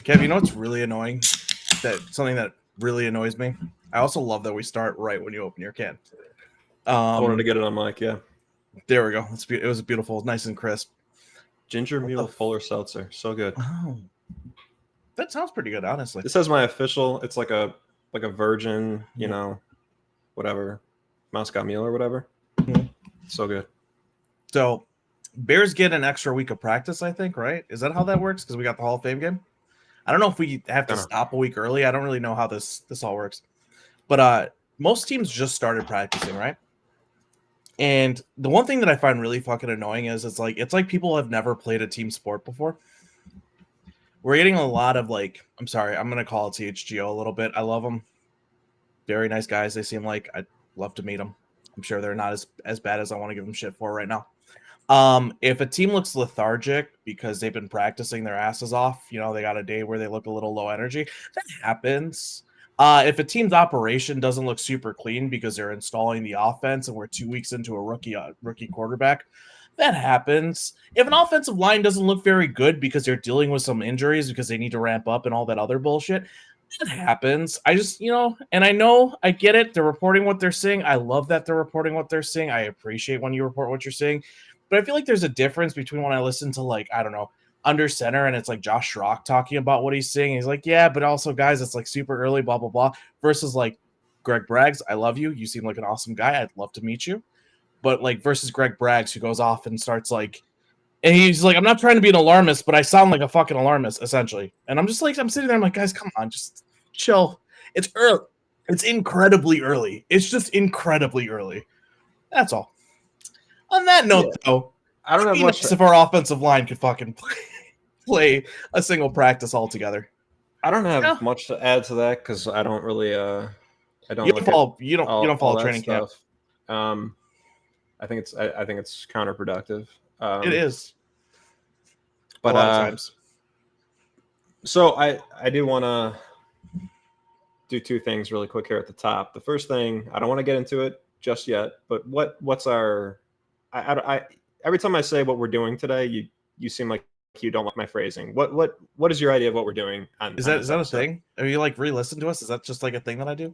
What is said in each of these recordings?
Kev, you know what's really annoying? Something that really annoys me. I also love that we start right when you open your can. I wanted to get it on mic, yeah. There we go. It was beautiful, nice and crisp. Ginger Mule Polar Seltzer, so good. Oh, that sounds pretty good, honestly. This has my official. It's like a virgin, whatever, Moscow Mule or whatever. Mhm. So good. So, Bears get an extra week of practice, I think, right? Is that how that works? Because we got the Hall of Fame game. I don't know if we have to stop a week early. I don't really know how this all works. But most teams just started practicing, right? And the one thing that I find really fucking annoying is it's like people have never played a team sport before. We're getting a lot of I'm sorry, I'm gonna call it THGO a little bit. I love them. Very nice guys. They seem like I'd love to meet them. I'm sure they're not as bad as I want to give them shit for right now. If a team looks lethargic because they've been practicing their asses off, they got a day where they look a little low energy, that happens. If a team's operation doesn't look super clean because they're installing the offense and we're 2 weeks into a rookie quarterback, that happens. If an offensive line doesn't look very good because they're dealing with some injuries because they need to ramp up and all that other bullshit, that happens. I just, and I know, I get it. They're reporting what they're seeing. I love that they're reporting what they're seeing. I appreciate when you report what you're seeing. But I feel like there's a difference between when I listen to I don't know, Under Center and it's like Josh Schrock talking about what he's seeing. He's like, yeah, but also guys, it's like super early, blah, blah, blah. Versus Greg Braggs, I love you. You seem like an awesome guy. I'd love to meet you. But versus Greg Braggs, who goes off and starts and he's like, I'm not trying to be an alarmist, but I sound like a fucking alarmist, essentially. And I'm just I'm sitting there, I'm like, guys, come on, just chill. It's early. It's incredibly early. It's just incredibly early. That's all. On that note, though, I don't have much. If our offensive line could fucking play a single practice altogether. I don't have much to add to that because I don't really. I don't. You don't follow training camp. I think it's counterproductive. It is. But a lot of times. So I do want to do two things really quick here at the top. The first thing, I don't want to get into it just yet, but what's our I every time I say what we're doing today, you seem like you don't like my phrasing. What is your idea of what we're doing? Is that a thing? Are you re-listen to us? Is that just a thing that I do?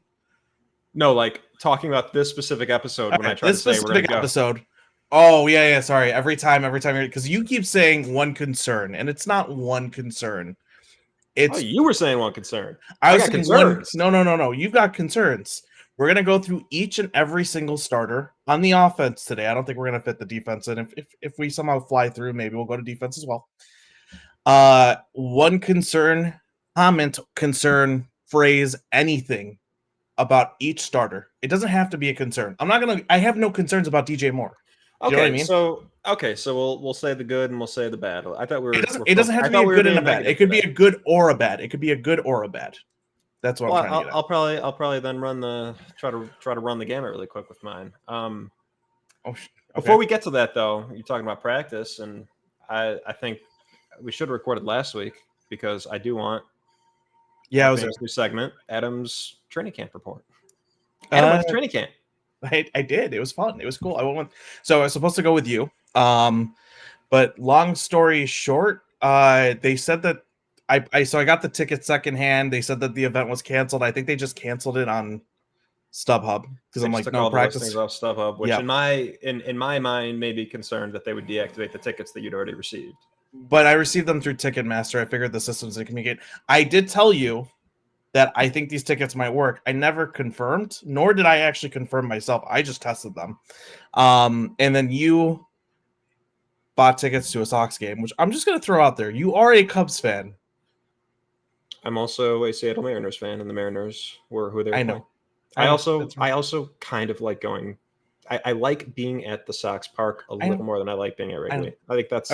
No, talking about this specific episode when I try to say we're going to go. Episode. Oh yeah. Sorry. Every time, because you keep saying one concern, and it's not one concern. You were saying one concern. I got concerns. No. You've got concerns. We're going to go through each and every single starter on the offense today. I don't think we're going to fit the defense in. If we somehow fly through, maybe we'll go to defense as well. One concern, comment, concern, phrase, anything about each starter. It doesn't have to be a concern. I have no concerns about DJ Moore. Okay, you know what I mean? So we'll say the good and we'll say the bad. I thought it doesn't have to be a good and a bad. It could be a good or a bad. It could be a good or a bad. That's what I'm trying to get at. I'll probably then try to run the gamut really quick with mine. Before we get to that though, you're talking about practice, and I think we should have recorded last week because I do want it was a new segment, Adam's training camp report. Adam went to training camp. I did. It was fun. It was cool. So I was supposed to go with you. But long story short, they said that I got the ticket secondhand. They said that the event was canceled. I think they just canceled it on StubHub because I'm no practice off StubHub, which in my mind may be concerned that they would deactivate the tickets that you'd already received. But I received them through Ticketmaster. I figured the systems to communicate. I did tell you that I think these tickets might work. I never confirmed, nor did I actually confirm myself. I just tested them. And then you bought tickets to a Sox game, which I'm just going to throw out there. You are a Cubs fan. I'm also a Seattle Mariners fan, and the Mariners were who they were. I know. I also kind of like going. I like being at the Sox Park a little more than I like being at Wrigley. I think that's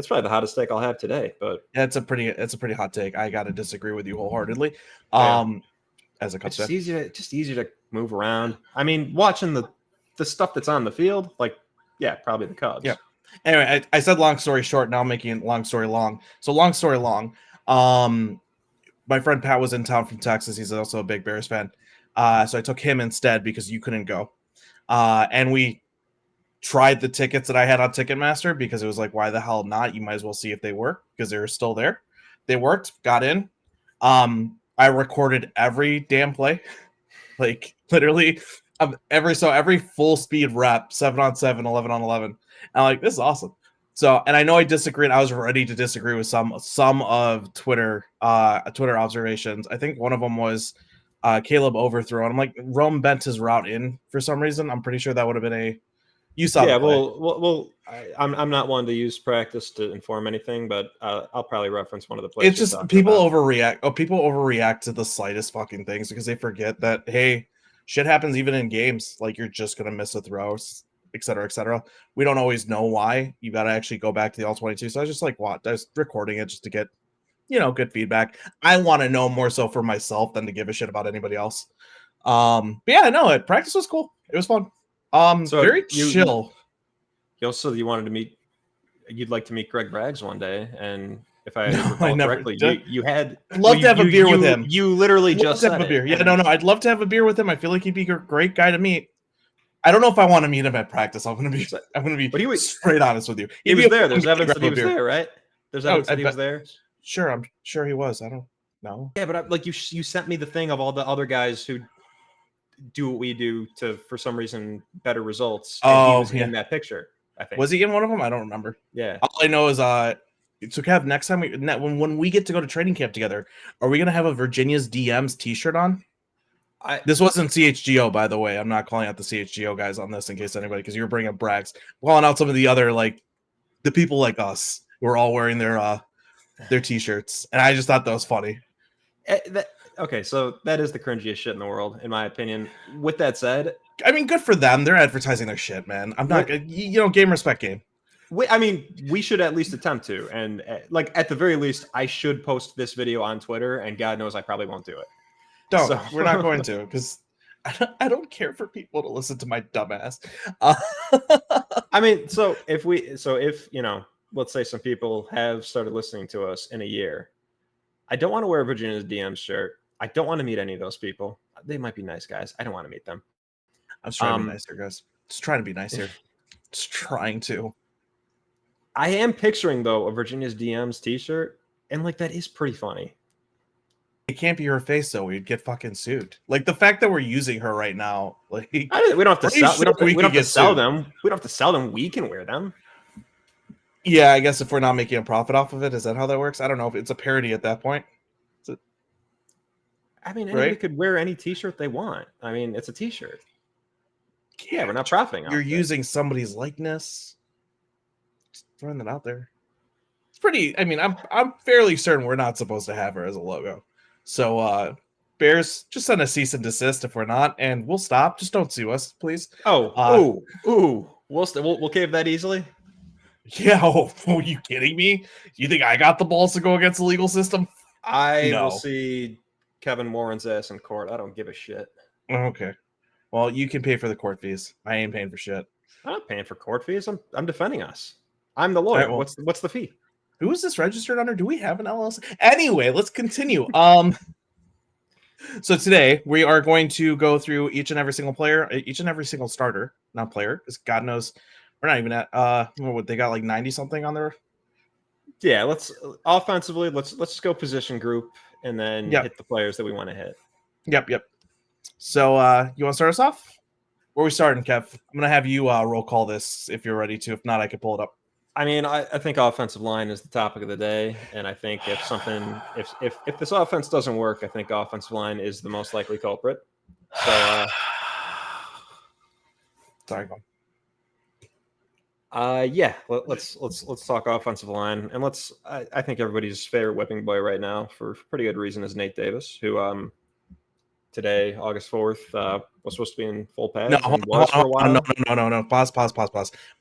probably the hottest take I'll have today. But yeah, it's a pretty hot take. I got to disagree with you wholeheartedly. As a Cubs fan, it's just easier to move around. I mean, watching the stuff that's on the field, probably the Cubs. Yeah. Anyway, I said long story short. Now I'm making it long story long. So long story long. My friend Pat was in town from Texas. He's also a big Bears fan. So I took him instead because you couldn't go. And we tried the tickets that I had on Ticketmaster because it was why the hell not? You might as well see if they work because they were still there. They worked, got in. I recorded every damn play, like literally every full speed rep, 7-on-7, 11-on-11. I'm like, this is awesome. So, and I know I disagreed. I was ready to disagree with some of Twitter observations. I think one of them was Caleb overthrow, and I'm like, Rome bent his route in for some reason. I'm pretty sure that would have been you saw yeah, the play. well, I'm not one to use practice to inform anything, but I'll probably reference one of the plays. It's just people overreact. Oh, people overreact to the slightest fucking things because they forget that, hey, shit happens even in games. Like, you're just gonna miss a throw, et cetera, et cetera. We don't always know why. You got to actually go back to the all 22. So I was just like, what? I was recording it just to get, good feedback. I want to know more so for myself than to give a shit about anybody else. But yeah, no, practice was cool. It was fun. So very chill. You also you'd like to meet Greg Braggs one day, and if I recall correctly, you had love to have a beer with him. You literally just said a beer. Yeah, no, I'd love to have a beer with him. I feel like he'd be a great guy to meet. I don't know if I want to meet him at practice. I'm gonna be straight honest with you. He was there. There's evidence that he was there, right? There's evidence that he was there. Sure, I'm sure he was. I don't know. Yeah, but you sent me the thing of all the other guys who do what we do to, for some reason, better results. And he was in that picture. I think. Was he in one of them? I don't remember. Yeah. All I know is so Kev, next time when we get to go to training camp together, are we gonna have a Virginia's DMs t-shirt on? This wasn't CHGO, by the way. I'm not calling out the CHGO guys on this in case anybody, because you're bringing up Braggs, calling out some of the other, like, the people like us who are all wearing their t-shirts, and I just thought that was funny. Okay, so that is the cringiest shit in the world, in my opinion. With that said, I mean, good for them. They're advertising their shit, man. I'm not, game respect game. I mean, we should at least attempt to, and like at the very least, I should post this video on Twitter, and God knows I probably won't do it. We're not going to, because I don't care for people to listen to my dumbass. I mean, so if let's say some people have started listening to us in a year, I don't want to wear Virginia's DMs shirt. I don't want to meet any of those people. They might be nice guys. I don't want to meet them. I was trying to be nicer, guys. Just trying to be nicer. Just trying to. I am picturing, though, a Virginia's DMs t-shirt, and like that is pretty funny. It can't be her face, though. We'd get fucking sued. Like, the fact that we're using her right now, like, we don't have to sell. We don't have to sell them. We don't have to sell them. We can wear them. Yeah, I guess if we're not making a profit off of it, is that how that works? I don't know if it's a parody at that point. I mean, anybody could wear any t-shirt they want. I mean, it's a t-shirt. Yeah, we're not profiting. You're using somebody's likeness. Just throwing that out there. It's pretty. I mean, I'm fairly certain we're not supposed to have her as a logo. So, Bears, just send a cease and desist if we're not, and we'll stop. Just don't sue us, please. We'll cave that easily. Yeah. Are you kidding me? You think I got the balls to go against the legal system? I will see Kevin Warren's ass in court. I don't give a shit. Okay. Well, you can pay for the court fees. I ain't paying for shit. I'm not paying for court fees. I'm defending us. I'm the lawyer. Right, well, what's the fee? Who is this registered under? Do we have an LLC? Anyway, let's continue. So today we are going to go through each and every single player, each and every single starter, not player, because God knows we're not even at what they got, like 90 something on there. Yeah, let's offensively, let's just go position group and then hit the players that we want to hit. Yep. So you want to start us off? Where are we starting, Kev? I'm gonna have you roll call this if you're ready to. If not, I can pull it up. I mean, I think offensive line is the topic of the day, and I think if this offense doesn't work, I think offensive line is the most likely culprit. So, sorry, go on. Let's talk offensive line, and I think everybody's favorite whipping boy right now, for pretty good reason, is Nate Davis, who today, August 4th, was supposed to be in full pads. No. Pause.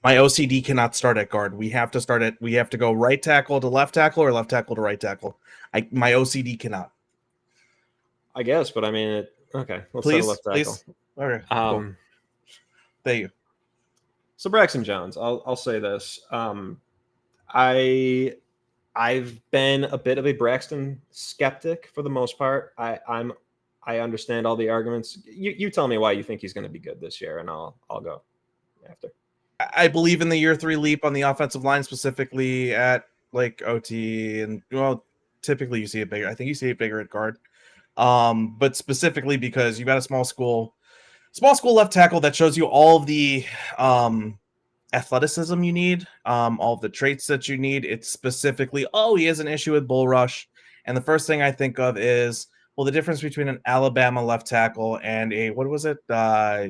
My OCD cannot start at guard. We have to go right tackle to left tackle or left tackle to right tackle. My OCD cannot. I guess, but I mean, okay. Let's please, left tackle. Please. Okay. Cool. Thank you. So Braxton Jones, I'll say this. I've been a bit of a Braxton skeptic for the most part. I understand all the arguments. You tell me why you think he's going to be good this year, and I'll go after. I believe in the year 3 leap on the offensive line, specifically at like OT, and well, typically you see it bigger. I think you see it bigger at guard. But specifically because you've got a small school left tackle that shows you all of the athleticism you need, all of the traits that you need. It's specifically, he has an issue with bull rush. And the first thing I think of is, well, the difference between an Alabama left tackle and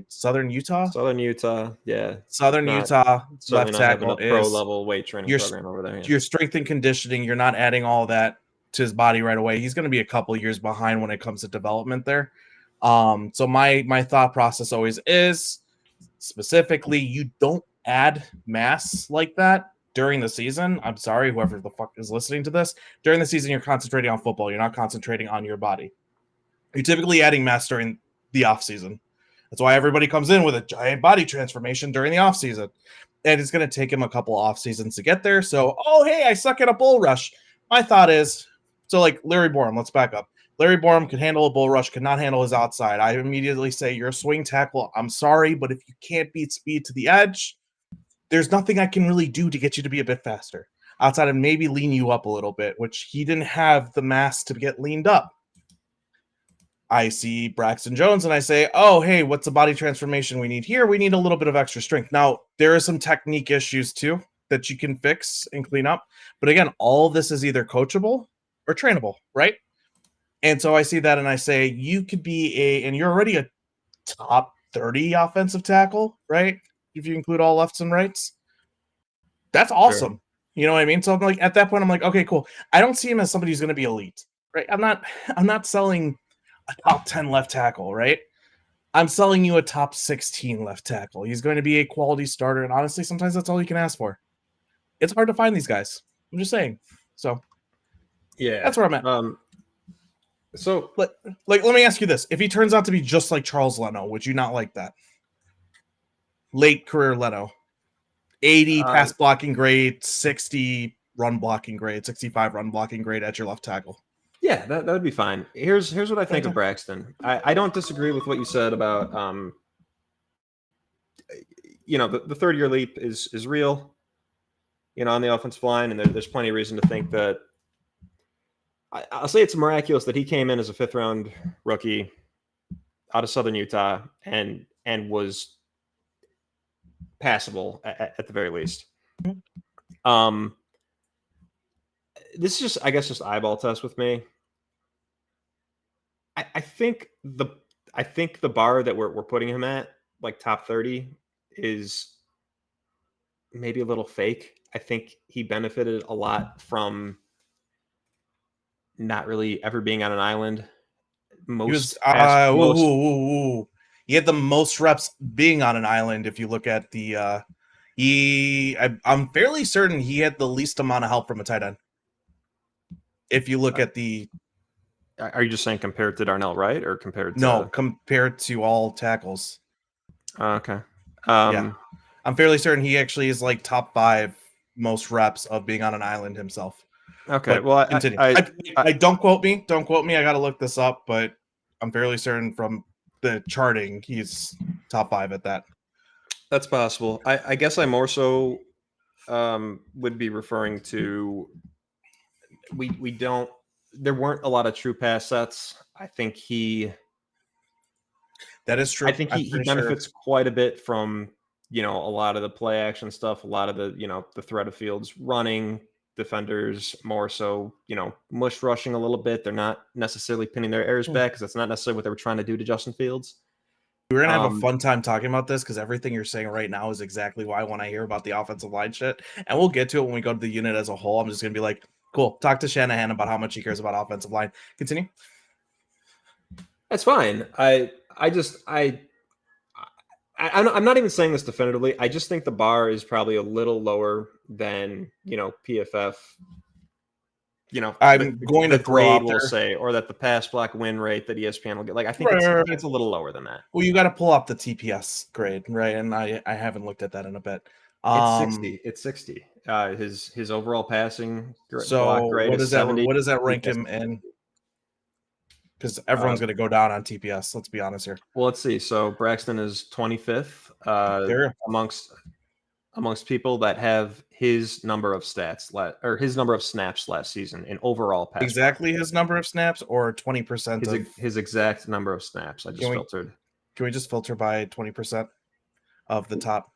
Southern Utah? Southern Utah, yeah. Southern Utah left tackle is pro level weight training program over there. Yeah. Your strength and conditioning, you're not adding all that to his body right away. He's going to be a couple years behind when it comes to development there. So my thought process always is, specifically, you don't add mass like that during the season. I'm sorry, whoever the fuck is listening to this. During the season, you're concentrating on football. You're not concentrating on your body. You're typically adding mass during the off season. That's why everybody comes in with a giant body transformation during the off season. And it's going to take him a couple off seasons to get there. So, hey, I suck at a bull rush. My thought is, so like Larry Borum, let's back up. Larry Borum could handle a bull rush, could not handle his outside. I immediately say, you're a swing tackle. I'm sorry, but if you can't beat speed to the edge, there's nothing I can really do to get you to be a bit faster outside of maybe lean you up a little bit, which he didn't have the mass to get leaned up. I see Braxton Jones and I say, hey, what's the body transformation we need here? We need a little bit of extra strength. Now, there are some technique issues too that you can fix and clean up. But again, all of this is either coachable or trainable, right? And so I see that and I say, you could be and you're already a top 30 offensive tackle, right? If you include all lefts and rights. That's awesome. Sure. You know what I mean? So I'm like, at that point, I'm like, okay, cool. I don't see him as somebody who's going to be elite, right? I'm not selling a top 10 left tackle, right? I'm selling you a top 16 left tackle. He's going to be a quality starter. And honestly, sometimes that's all you can ask for. It's hard to find these guys. I'm just saying. So yeah, that's where I'm at. So let me ask you this. If he turns out to be just like Charles Leno, would you not like that? Late career Leno. 80 pass blocking grade, 60 run blocking grade, 65 run blocking grade at your left tackle. Yeah, that would be fine. Here's what I think of Braxton. I don't disagree with what you said about the third-year leap is real, on the offensive line, and there's plenty of reason to think that I'll say it's miraculous that he came in as a 5th-round rookie out of Southern Utah and was passable at the very least. This is just, I guess, just eyeball test with me. I think the bar that we're putting him at, like top 30, is maybe a little fake. I think he benefited a lot from not really ever being on an island. He had the most reps being on an island. If you look at the, I'm fairly certain he had the least amount of help from a tight end. If you look at the, are you just saying compared to Darnell Wright or compared to? No, compared to all tackles. Okay. Yeah, I'm fairly certain he actually is like top 5 most reps of being on an island himself. Okay, but well, continue. I don't quote me. Don't quote me. I got to look this up, but I'm fairly certain from the charting he's top 5 at that. That's possible. I guess I more so would be referring to there weren't a lot of true pass sets. I think that is true. I think he benefits quite a bit from a lot of the play action stuff, a lot of the the threat of fields running. Defenders more so, mush rushing a little bit. They're not necessarily pinning their errors back because that's not necessarily what they were trying to do to Justin Fields. We're going to have a fun time talking about this because everything you're saying right now is exactly why when I hear about the offensive line shit, and we'll get to it when we go to the unit as a whole, I'm just going to be like, cool, talk to Shanahan about how much he cares about offensive line. Continue. That's fine. I'm not even saying this definitively. I just think the bar is probably a little lower than PFF. I'm going to throw out there, say, or that the pass block win rate that ESPN will get. Like I think it's a little lower than that. Well, you got to pull up the TPS grade, right? And I haven't looked at that in a bit. It's 60. His overall passing block grade is 70. What does that rank him in? Because everyone's going to go down on TPS. Let's be honest here. Well, let's see. So Braxton is 25th amongst amongst people that have his number of stats or his number of snaps last season in overall pass. Exactly his number of snaps or 20% of his exact number of snaps. I just filtered. Can we just filter by 20% of the top?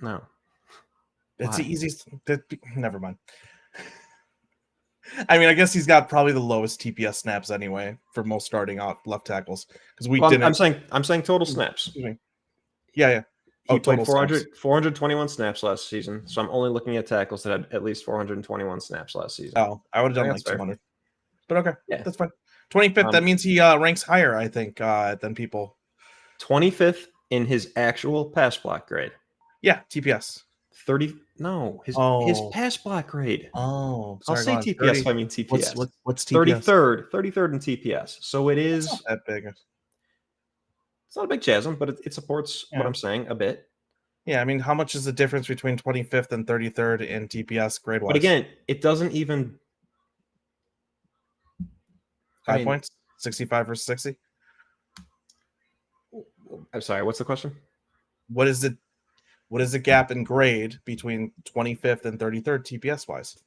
No. It's the easiest. Never mind. I mean, I guess he's got probably the lowest TPS snaps anyway for most starting out left tackles because didn't. I'm saying total snaps. Yeah. He played 421 snaps last season, so I'm only looking at tackles that had at least 421 snaps last season. Oh, I would have done like 200. But okay, yeah, that's fine. 25th, that means he ranks higher, I think, than people. 25th in his actual pass block grade. Yeah, TPS. 30. No, his pass block grade. Oh, sorry, I'll say TPS 30, if I mean TPS. What's TPS? 33rd in TPS. So it is not that big. It's not a big chasm, but it supports what I'm saying a bit. Yeah, I mean, how much is the difference between 25th and 33rd in TPS grade wise? But again, it doesn't even 5 points, 65 versus 60. I'm sorry, what's the question? What is the gap in grade between 25th and 33rd TPS wise?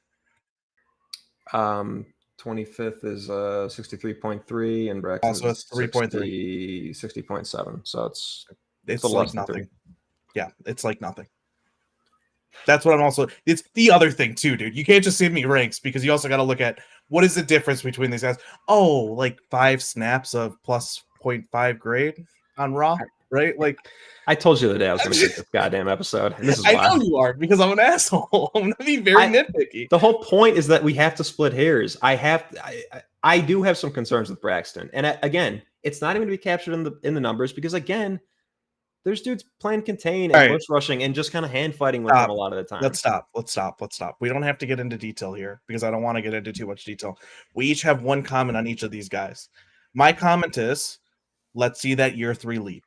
25th is 63.3 and Braxton also it's 3.3, 60.7. So it's like nothing. Yeah, it's like nothing. That's what I'm also. It's the other thing too, dude. You can't just send me ranks because you also got to look at what is the difference between these guys. Oh, like 5 snaps of plus 0.5 grade on Raw, right? Like I told you the day I was going to get this goddamn episode, and this is why. I know you are because I'm an asshole. I'm going to be very nitpicky. The whole point is that we have to split hairs. I do have some concerns with Braxton, and again, it's not even going to be captured in the numbers because again. There's dudes playing contain and bush rushing and just kind of hand fighting with them a lot of the time. Let's stop. We don't have to get into detail here because I don't want to get into too much detail. We each have one comment on each of these guys. My comment is, let's see that year 3 leap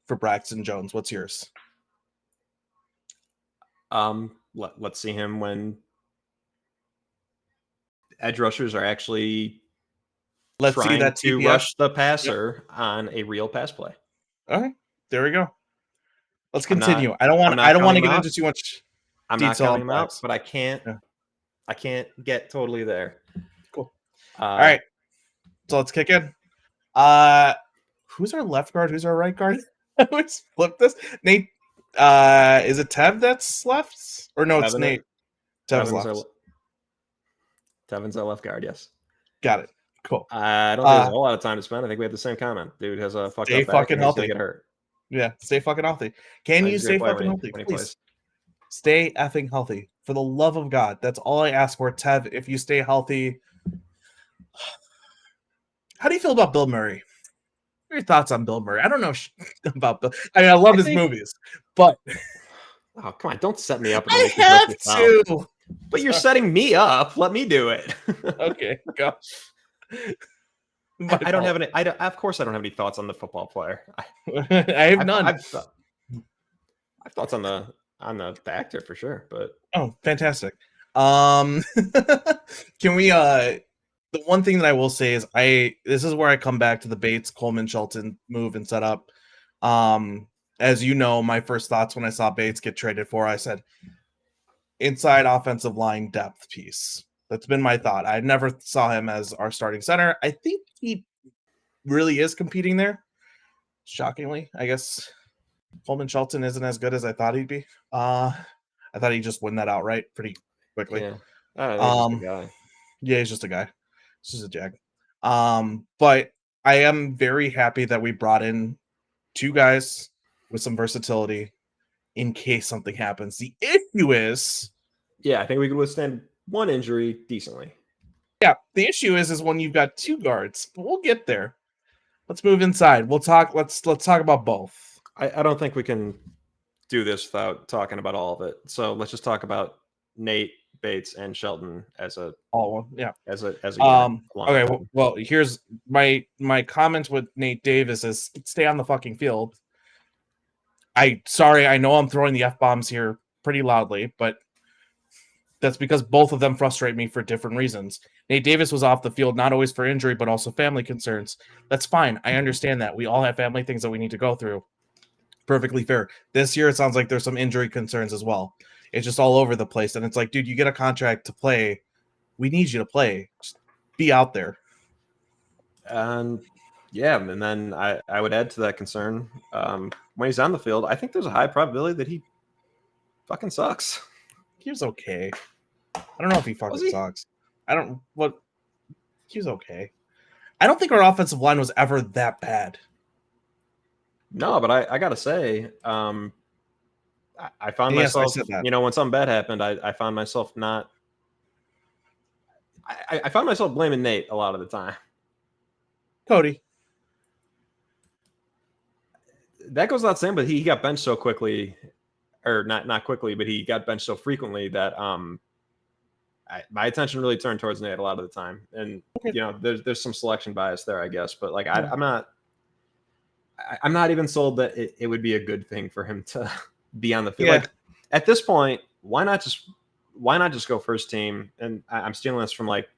for Braxton Jones. What's yours? Let's see him when edge rushers are actually trying to rush the passer on a real pass play. All right, there we go. Let's continue. I don't want to get into too much I'm not counting him out, but I can't get totally there. Cool. All right. So let's kick in. Who's our left guard? Who's our right guard? Let's flip this. Nate, is it Tev that's left? Or no, it's Nate. Tev's left. Tevin's our left guard, yes. Got it. Cool. I don't think there's a whole lot of time to spend. I think we have the same comment. Dude has a fucked up back fucking healthy. Get hurt. Yeah, stay fucking healthy. Can you stay fucking healthy? Please. Stay effing healthy. For the love of God. That's all I ask for. Tev, if you stay healthy. How do you feel about Bill Murray? What are your thoughts on Bill Murray? I don't know about Bill. I mean, I love his movies, but oh, come on, don't set me up. I have to. But you're setting me up. Let me do it. Okay, go. I don't have any. Of course, I don't have any thoughts on the football player. I have none. I've thoughts on the actor for sure. But fantastic. Can we? The one thing that I will say is this is where I come back to the Bates Coleman Shelton move and setup. As you know, my first thoughts when I saw Bates get traded for, I said inside offensive line depth piece. That's been my thought. I never saw him as our starting center. I think he really is competing there. Shockingly, I guess Coleman Shelton isn't as good as I thought he'd be. I thought he'd just win that outright pretty quickly. Yeah, he's just a guy. He's just a jag. But I am very happy that we brought in 2 guys with some versatility in case something happens. The issue is, I think we could withstand one injury decently. Yeah, the issue is when you've got 2 guards, but we'll get there. Let's move inside. We'll talk. Let's talk about both. I don't think we can do this without talking about all of it. So let's just talk about Nate, Bates, and Shelton as a as a okay. Well, here's my comment with Nate Davis is stay on the fucking field. I know I'm throwing the F-bombs here pretty loudly, but that's because both of them frustrate me for different reasons. Nate Davis was off the field, not always for injury, but also family concerns. That's fine. I understand that. We all have family things that we need to go through. perfectly fair. This year, it sounds like there's some injury concerns as well. It's just all over the place. And it's like, dude, you get a contract to play. We need you to play. Just be out there. And yeah, and then I would add to that concern, when he's on the field, I think there's a high probability that he fucking sucks. He was okay. I don't know if he fucking sucks. He was okay. I don't think our offensive line was ever that bad. No, but I gotta say, I found myself, when something bad happened, I found myself not. I found myself blaming Nate a lot of the time. Cody. That goes without saying, but he got benched so quickly, or not quickly, but he got benched so frequently that my attention really turned towards Nate a lot of the time. And there's some selection bias there, I guess. But like I'm not even sold that it would be a good thing for him to be on the field. Yeah. Like at this point, why not just go first team? And I'm stealing this from like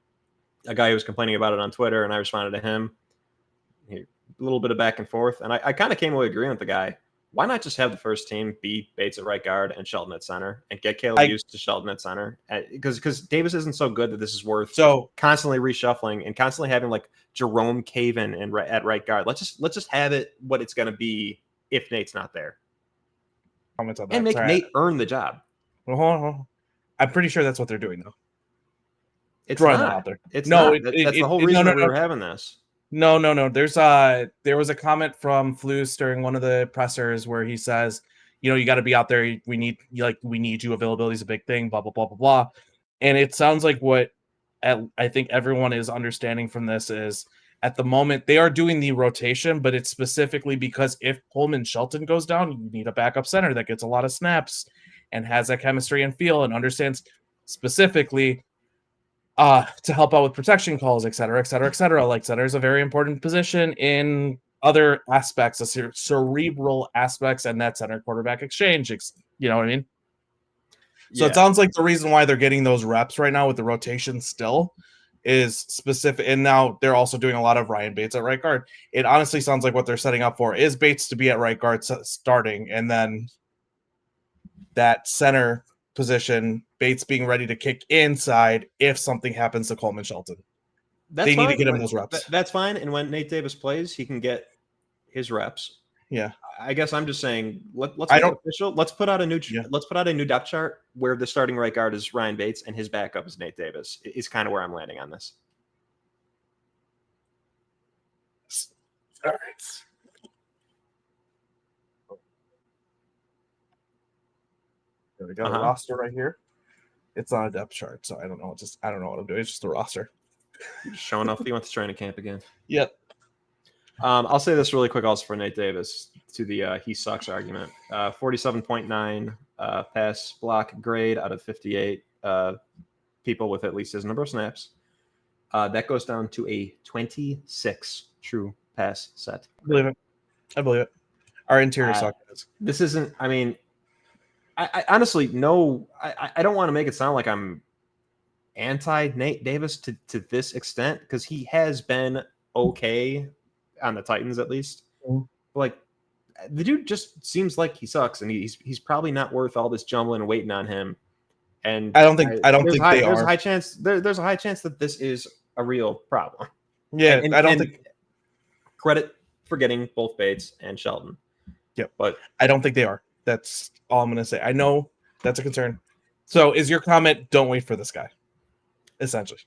a guy who was complaining about it on Twitter, and I responded to him. A little bit of back and forth, and I kind of came away agreeing with the guy. Why not just have the first team be Bates at right guard and Shelton at center, and get Caleb used to Shelton at center? Because Davis isn't so good that this is worth constantly reshuffling and constantly having like Jerome Caven at right guard. Let's just have it what it's going to be if Nate's not there. Comments on that. And make Nate earn the job. Well, hold on. I'm pretty sure that's what they're doing though. It's not out there. It's not. That's the whole reason we were having this. No. There was a comment from Flus during one of the pressers where he says, you got to be out there. We need you. Availability is a big thing. Blah blah blah blah blah. And it sounds like what I think everyone is understanding from this is at the moment they are doing the rotation, but it's specifically because if Coleman Shelton goes down, you need a backup center that gets a lot of snaps and has that chemistry and feel and understands specifically. To help out with protection calls, et cetera, et cetera, et cetera. Like center is a very important position in other aspects, cerebral aspects, and that center quarterback exchange. You know what I mean? So it sounds like the reason why they're getting those reps right now with the rotation still is specific. And now they're also doing a lot of Ryan Bates at right guard. It honestly sounds like what they're setting up for is Bates to be at right guard starting, and then that center position, Bates being ready to kick inside if something happens to Coleman Shelton. They need to get him those reps. That's fine. And when Nate Davis plays, he can get his reps. Yeah. I guess I'm just saying let's make it official. Let's put out a new depth chart where the starting right guard is Ryan Bates and his backup is Nate Davis. Is kind of where I'm landing on this. All right. We got a roster right here. It's on a depth chart, so I don't know what I'm doing. It's just a roster. You're showing off he went to training camp again. Yep. I'll say this really quick also for Nate Davis to the he sucks argument. 47.9 pass block grade out of 58 people with at least his number of snaps. That goes down to a 26 true pass set. I believe it. Our interior sucks. This isn't, I honestly no. I don't want to make it sound like I'm anti Nate Davis to this extent because he has been okay on the Titans at least. Mm-hmm. Like the dude just seems like he sucks, and he's probably not worth all this jumbling and waiting on him. And I don't think they are. There's a high chance. There's a high chance that this is a real problem. Yeah, I don't think. Credit for getting both Bates and Shelton. Yeah, but I don't think they are. That's all I'm going to say. I know that's a concern. So is your comment, don't wait for this guy, essentially.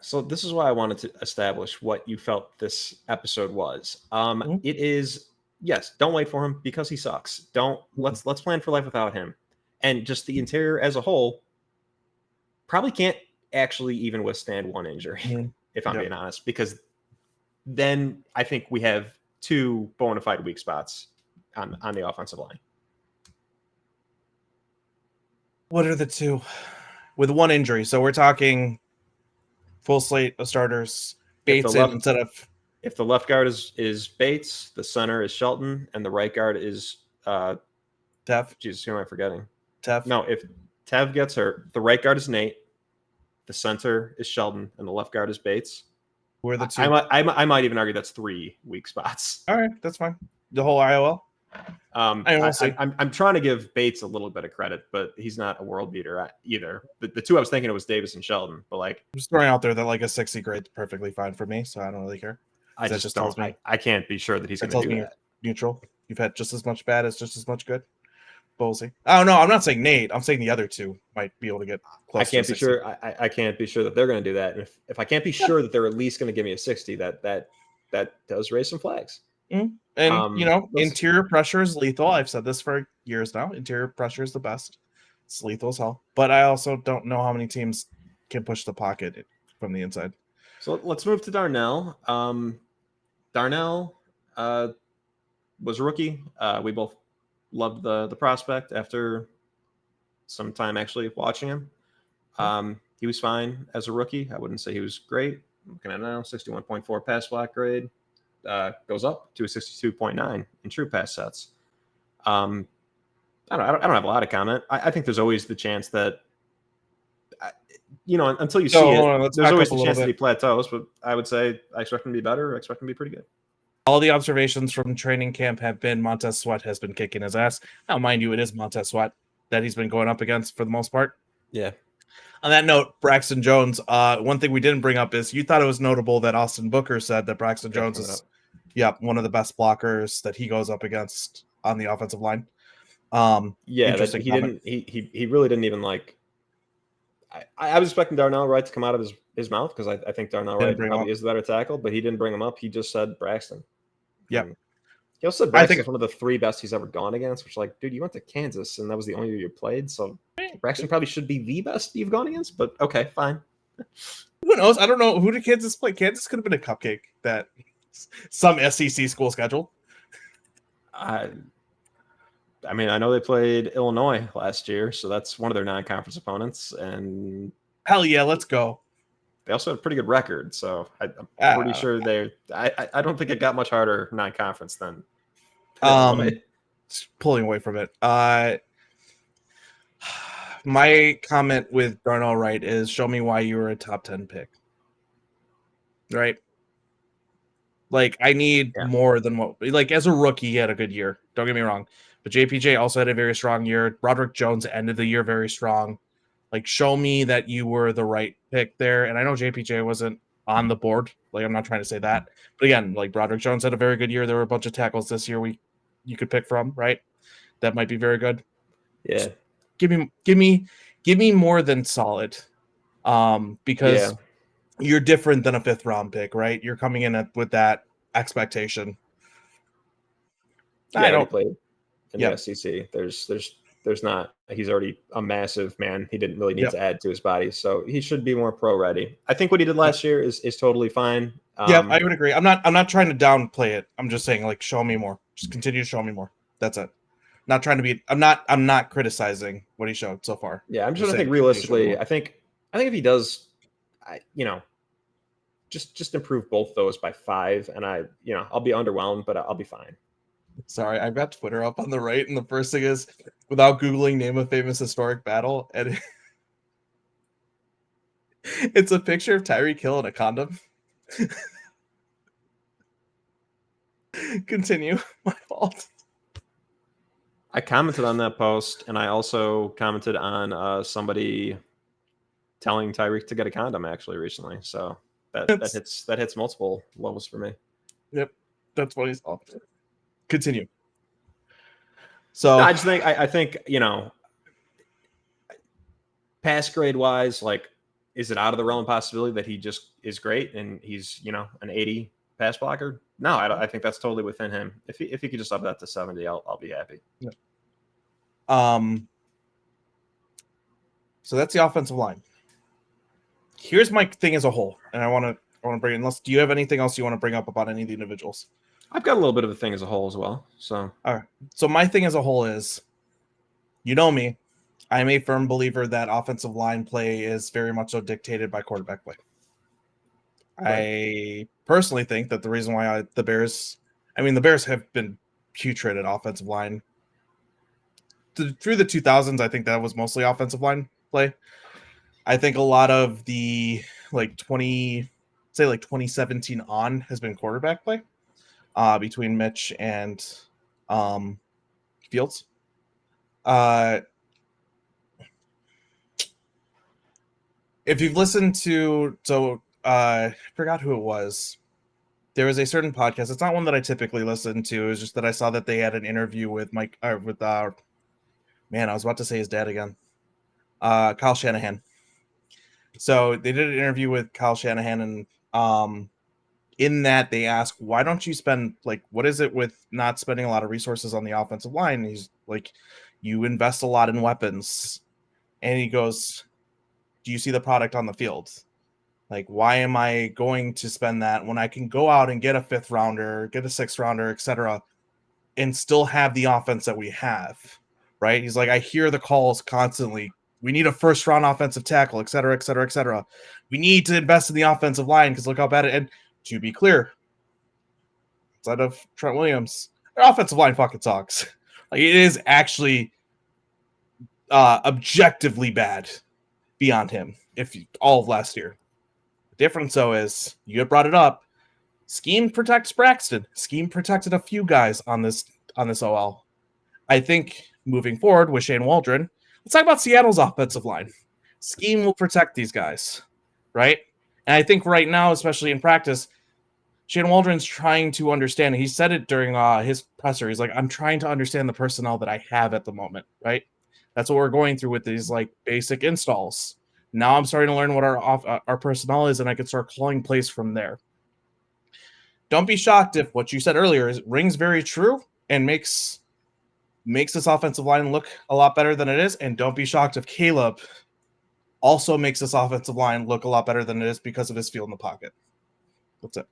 So this is why I wanted to establish what you felt this episode was. It is, yes, don't wait for him because he sucks. Let's plan for life without him. And just the interior as a whole probably can't actually even withstand one injury, if I'm being honest, because then I think we have two bona fide weak spots on the offensive line. What are the two? With one injury. So we're talking full slate of starters. Bates instead of. If the left guard is Bates, the center is Shelton, and the right guard is Tev. Jesus, who am I forgetting? Tev. No, if Tev gets hurt, the right guard is Nate, the center is Shelton, and the left guard is Bates. Who are the two? I might even argue that's three weak spots. All right, that's fine. The whole IOL? I'm trying to give Bates a little bit of credit, but he's not a world beater either. The two I was thinking it was Davis and Sheldon, but like I'm just throwing out there that like a 60 grade is perfectly fine for me, so I don't really care. I just don't. I can't be sure that he's going to do that. Neutral. You've had just as much bad as just as much good. Ballsy. Oh no, I'm not saying Nate. I'm saying the other two might be able to get close. I can't be sure. I can't be sure that they're going to do that. And if I can't be sure that they're at least going to give me a 60, that does raise some flags. Mm-hmm. And interior pressure is lethal. I've said this for years now. Interior pressure is the best. It's lethal as hell. But I also don't know how many teams can push the pocket from the inside. So let's move to Darnell. Darnell was a rookie. We both loved the prospect after some time actually watching him. He was fine as a rookie. I wouldn't say he was great. I'm looking at it now, 61.4 pass block grade. Goes up to a 62.9 in true pass sets. I don't have a lot of comment. I think there's always the chance that, until you see it, there's always the chance that he plateaus. But I would say I expect him to be better. I expect him to be pretty good. All the observations from training camp have been Montez Sweat has been kicking his ass. Now, mind you, it is Montez Sweat that he's been going up against for the most part. Yeah. On that note, Braxton Jones, one thing we didn't bring up is you thought it was notable that Austin Booker said that Braxton Jones is one of the best blockers that he goes up against on the offensive line. Interesting. He really didn't even like. I was expecting Darnell Wright to come out of his mouth because I think Darnell Wright probably is the better tackle, but he didn't bring him up. He just said Braxton. Yeah. He also said Braxton's one of the three best he's ever gone against, which, like, dude, you went to Kansas and that was the only year you played. So Braxton probably should be the best you've gone against, but okay, fine. Who knows? I don't know. Who did Kansas play? Kansas could have been a cupcake that some SEC school scheduled. I mean, I know they played Illinois last year, so that's one of their non-conference opponents. And hell yeah, let's go. They also had a pretty good record, so I'm pretty sure I don't think it got much harder non-conference than. Pulling away from it. My comment with Darnell Wright is show me why you were a top 10 pick. Right? Like, I need more than what, like, as a rookie, he had a good year. Don't get me wrong. But JPJ also had a very strong year. Broderick Jones ended the year very strong. Like, show me that you were the right pick there. And I know JPJ wasn't on the board. Like, I'm not trying to say that. But again, like, Broderick Jones had a very good year. There were a bunch of tackles this year you could pick from, right? That might be very good. Yeah. Give me more than solid. Because you're different than a 5th round pick, right? You're coming in with that expectation. I don't play in the SEC. There's not. He's already a massive man. He didn't really need to add to his body, so he should be more pro ready. I think what he did last year is totally fine. I would agree. I'm not trying to downplay it. I'm just saying, like, show me more. Just continue to show me more. That's it. Not trying to be. I'm not criticizing what he showed so far. Yeah, I'm just trying to think realistically. I think if he does, just improve both those by 5, and I'll be underwhelmed, but I'll be fine. Sorry, I've got Twitter up on the right, and the first thing is, without Googling, name a famous historic battle, and it's a picture of Tyreek Hill in a condom. Continue. My fault. I commented on that post, and I also commented on somebody telling Tyreek to get a condom actually recently. So that hits multiple levels for me. Yep, that's what he's off. Continue. So I just think I think pass grade wise, like, is it out of the realm of possibility that he just is great and he's an 80 pass blocker? No, I think that's totally within him. If he could just up that to 70, I'll be happy. Yeah. So that's the offensive line. Here's my thing as a whole, and I want to bring in. Unless, do you have anything else you want to bring up about any of the individuals? I've got a little bit of a thing as a whole as well. So all right. So my thing as a whole is, you know me, I'm a firm believer that offensive line play is very much so dictated by quarterback play. Right. I personally think that the reason why the Bears have been putrid at offensive line through the 2000s. I think that was mostly offensive line play. I think a lot of the 2017 on has been quarterback play between Mitch and Fields. If you've listened to, I forgot who it was. There was a certain podcast. It's not one that I typically listen to. It's just that I saw that they had an interview with man, I was about to say his dad again. Kyle Shanahan. So they did an interview with Kyle Shanahan, and in that they ask, why don't you spend, like, what is it with not spending a lot of resources on the offensive line? And he's like, you invest a lot in weapons. And he goes, do you see the product on the field? Like, why am I going to spend that when I can go out and get a 5th rounder, get a 6th rounder, etc., and still have the offense that we have, right? He's like, I hear the calls constantly. We need a 1st round offensive tackle, etc., etc., etc. We need to invest in the offensive line because look how bad it. And to be clear, outside of Trent Williams, their offensive line fucking sucks. Like, it is actually objectively bad beyond him. All of last year. The difference, though, is you had brought it up. Scheme protects Braxton. Scheme protected a few guys on this OL. I think moving forward with Shane Waldron, let's talk about Seattle's offensive line. Scheme will protect these guys, right? And I think right now, especially in practice, Shane Waldron's trying to understand. He said it during his presser. He's like, I'm trying to understand the personnel that I have at the moment, right? That's what we're going through with these like basic installs. Now I'm starting to learn what our personnel is, and I can start calling plays from there. Don't be shocked if what you said earlier rings very true and makes this offensive line look a lot better than it is. And don't be shocked if Caleb also makes this offensive line look a lot better than it is because of his feel in the pocket. That's it.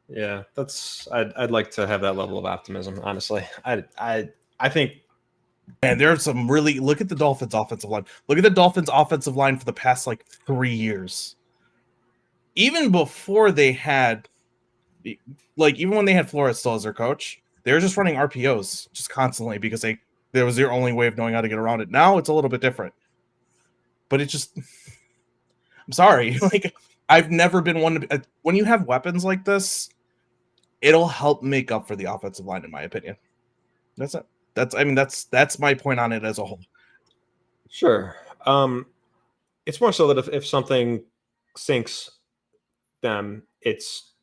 Yeah, I'd like to have that level of optimism, honestly. I think. And there's some really, look at the Dolphins offensive line. Look at the Dolphins offensive line for the past like 3 years. Even before they had, like, even when they had Flores still as their coach, they were just running RPOs just constantly because there was their only way of knowing how to get around it. Now it's a little bit different. But it just, I'm sorry. Like, I've never been one to, when you have weapons like this, it'll help make up for the offensive line, in my opinion. That's it. That's my point on it as a whole. Sure. It's more so that if something sinks them, it's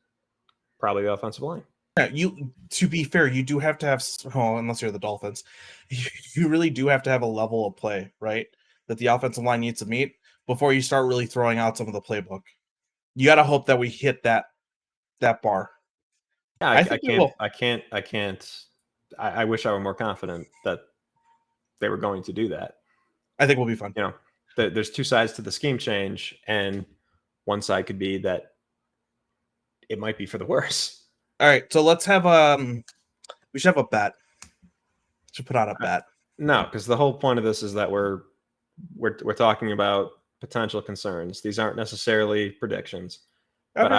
probably the offensive line. Yeah, to be fair, you do have to have, unless you're the Dolphins, you really do have to have a level of play, right, that the offensive line needs to meet before you start really throwing out some of the playbook. You got to hope that we hit that bar. Yeah, I can't. I wish I were more confident that they were going to do that. I think we'll be fine. You know, there's two sides to the scheme change, and one side could be that it might be for the worse. All right, so let's have we should have a bet. Should put out a bet. No, because the whole point of this is that we're talking about potential concerns. These aren't necessarily predictions, but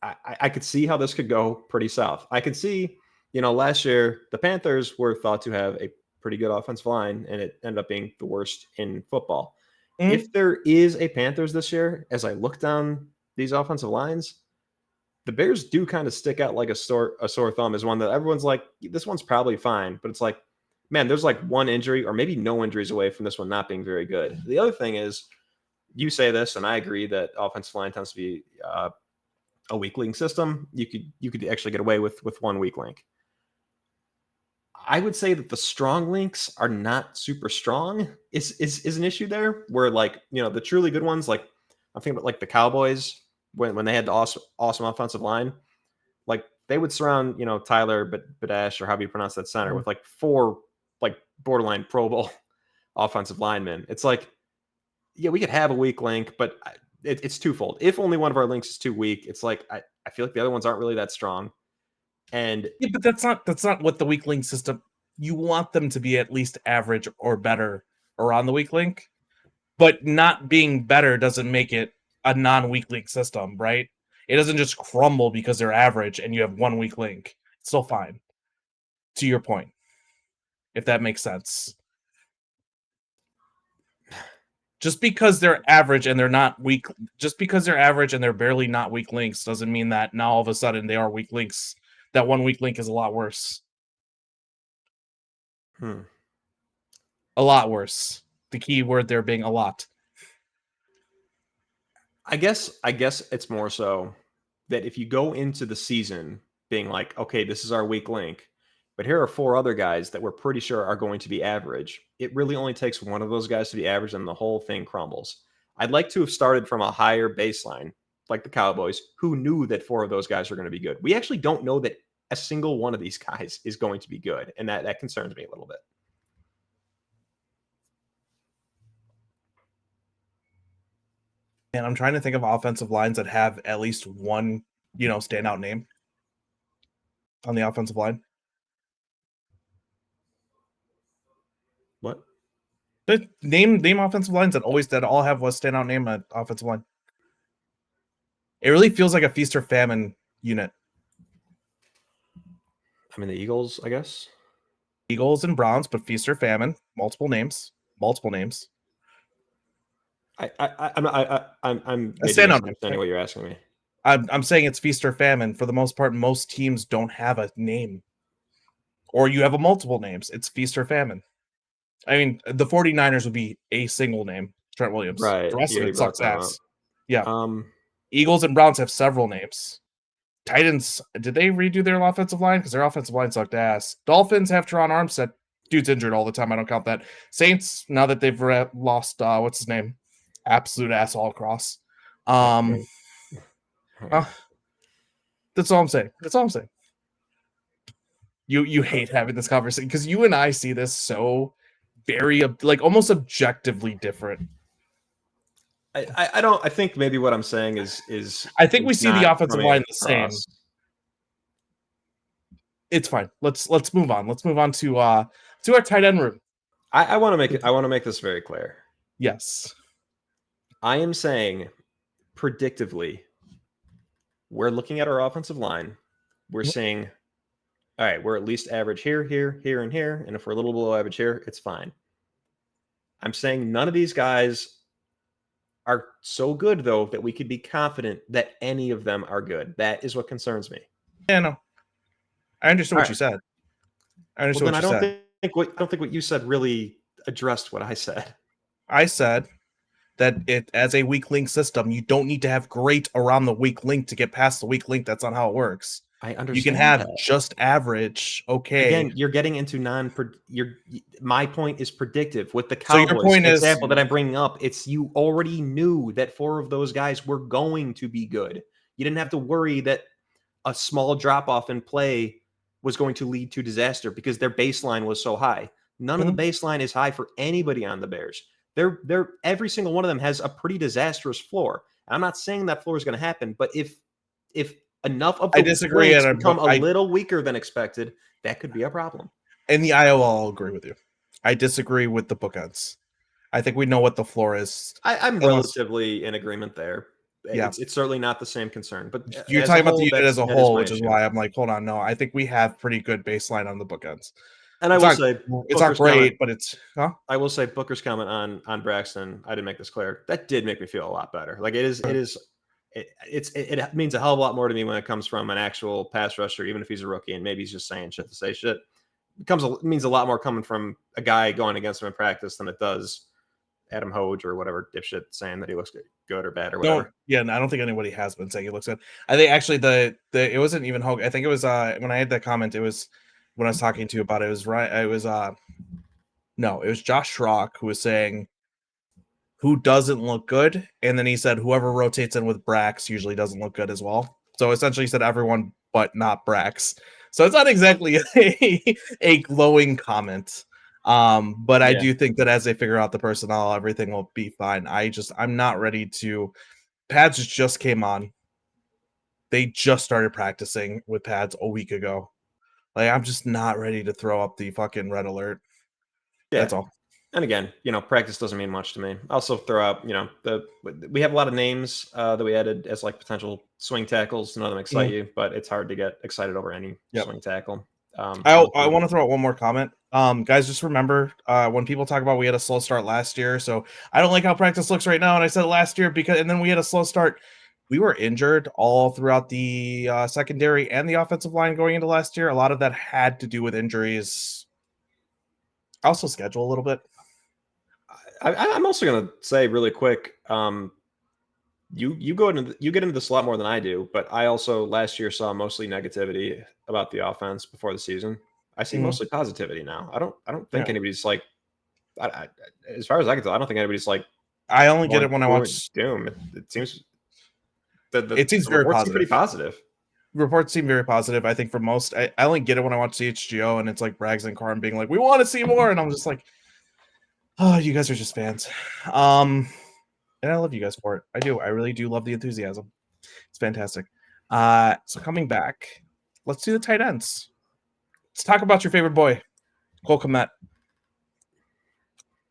I could see how this could go pretty south. I could see, last year the Panthers were thought to have a pretty good offensive line, and it ended up being the worst in football. Mm-hmm. If there is a Panthers this year, as I look down these offensive lines, the Bears do kind of stick out like a sore thumb as one that everyone's like, this one's probably fine. But it's like, man, there's like one injury or maybe no injuries away from this one not being very good. The other thing is, you say this, and I agree that offensive line tends to be a weak link system. You could actually get away with one weak link. I would say that the strong links are not super strong is an issue there, where like, the truly good ones, like I'm thinking about like the Cowboys when they had the awesome offensive line, like they would surround, Tyler Badash, or however you pronounce that center, with like 4 like borderline Pro Bowl offensive linemen. It's like, yeah, we could have a weak link, but it's twofold. If only one of our links is too weak, it's like I feel like the other ones aren't really that strong. And yeah, but that's not what the weak link system. You want them to be at least average or better around the weak link, but not being better doesn't make it a non-weak link system, right? It doesn't just crumble because they're average and you have one weak link. It's still fine. To your point, if that makes sense. Just because they're average and they're not weak, just because they're average and they're barely not weak links doesn't mean that now all of a sudden they are weak links. That one weak link is a lot worse. A lot worse. The key word there being a lot. I guess it's more so that if you go into the season being like, okay, this is our weak link, but here are 4 other guys that we're pretty sure are going to be average. It really only takes one of those guys to be average and the whole thing crumbles. I'd like to have started from a higher baseline, like the Cowboys, who knew that 4 of those guys are going to be good. We actually don't know that a single one of these guys is going to be good, and that concerns me a little bit. And I'm trying to think of offensive lines that have at least one, standout name on the offensive line. What? Name offensive lines that all have one standout name on offensive line. It really feels like a feast or famine unit. I mean, the Eagles, I guess. Eagles and Browns, but feast or famine, multiple names. I'm misunderstanding what you're asking me. I'm saying it's feast or famine. For the most part, most teams don't have a name. Or you have a multiple names. It's feast or famine. I mean, the 49ers would be a single name, Trent Williams. Right. The rest of it sucks ass. Yeah. Eagles and Browns have several names. Titans, did they redo their offensive line? Because their offensive line sucked ass. Dolphins have Teron Armstead. Dude's injured all the time. I don't count that. Saints, now that they've lost, what's his name? Absolute ass all across. That's all I'm saying. You hate having this conversation because you and I see this so very almost objectively different. I don't. I think maybe what I'm saying is I think we see the offensive line the same. It's fine. Let's move on. Let's move on to our tight end room. I want to make this very clear. Yes, I am saying predictively, we're looking at our offensive line. We're saying, all right, we're at least average here, and here, and if we're a little below average here, it's fine. I'm saying none of these guys are so good, though, that we could be confident that any of them are good. That is what concerns me. Yeah, no. I understood what you said. I don't think what you said really addressed what I said. I said that as a weak link system, you don't need to have great around the weak link to get past the weak link. That's not how it works. I understand. You can have just average. Okay. Again, you're getting into my point is predictive with the Cowboys. So your point example that I'm bringing up, it's you already knew that 4 of those guys were going to be good. You didn't have to worry that a small drop off in play was going to lead to disaster because their baseline was so high. None of the baseline is high for anybody on the Bears. They're every single one of them has a pretty disastrous floor. I'm not saying that floor is going to happen, but if enough of the disagree become a little weaker than expected, that could be a problem. In the Iowa, I'll agree with you. I disagree with the bookends. I think we know what the floor is. I'm relatively in agreement there. Yeah. It's certainly not the same concern. But you're talking about the unit as a whole, which is why I'm like, hold on, no. I think we have pretty good baseline on the bookends. And I will say it's not great, but it's I will say Booker's comment on Braxton, I didn't make this clear. That did make me feel a lot better. Like it means a hell of a lot more to me when it comes from an actual pass rusher, even if he's a rookie and maybe he's just saying shit to say shit. It means a lot more coming from a guy going against him in practice than it does Adam Hoge or whatever dipshit saying that he looks good or bad or whatever. I don't think anybody has been saying he looks good. I think actually it wasn't even Hoge. I think it was when I had that comment, it was when I was talking to you about it. It was right. It was it was Josh Schrock who was saying who doesn't look good, and then he said whoever rotates in with Brax usually doesn't look good as well. So essentially, he said everyone but not Brax. So it's not exactly a glowing comment. But I do think that as they figure out the personnel, everything will be fine. I'm not ready to. Pads just came on. They just started practicing with pads a week ago. Like, I'm just not ready to throw up the fucking red alert. Yeah. That's all. And again, practice doesn't mean much to me. I also throw out, we have a lot of names that we added as like potential swing tackles. None of them excite you, but it's hard to get excited over any swing tackle. I want to throw out one more comment. Guys, just remember when people talk about we had a slow start last year, so I don't like how practice looks right now, and I said it last year and then we had a slow start. We were injured all throughout the secondary and the offensive line going into last year. A lot of that had to do with injuries Also schedule a little bit. I'm also gonna say really quick. You get into this a lot more than I do, but I also last year saw mostly negativity about the offense before the season. I see mostly positivity now. I don't think anybody's like, as far as I can tell, I don't think anybody's like. I only get it when I watch Doom. It seems the it seems very reports positive. seem pretty positive. Reports seem very positive. I think for most, I only get it when I watch CHGO and it's like Braggs and Karn being like, "We want to see more," and I'm just like, "Oh, you guys are just fans." And I love you guys for it. I do. I really do love the enthusiasm. It's fantastic. So coming back, let's do the tight ends. Let's talk about your favorite boy, Cole Kmet.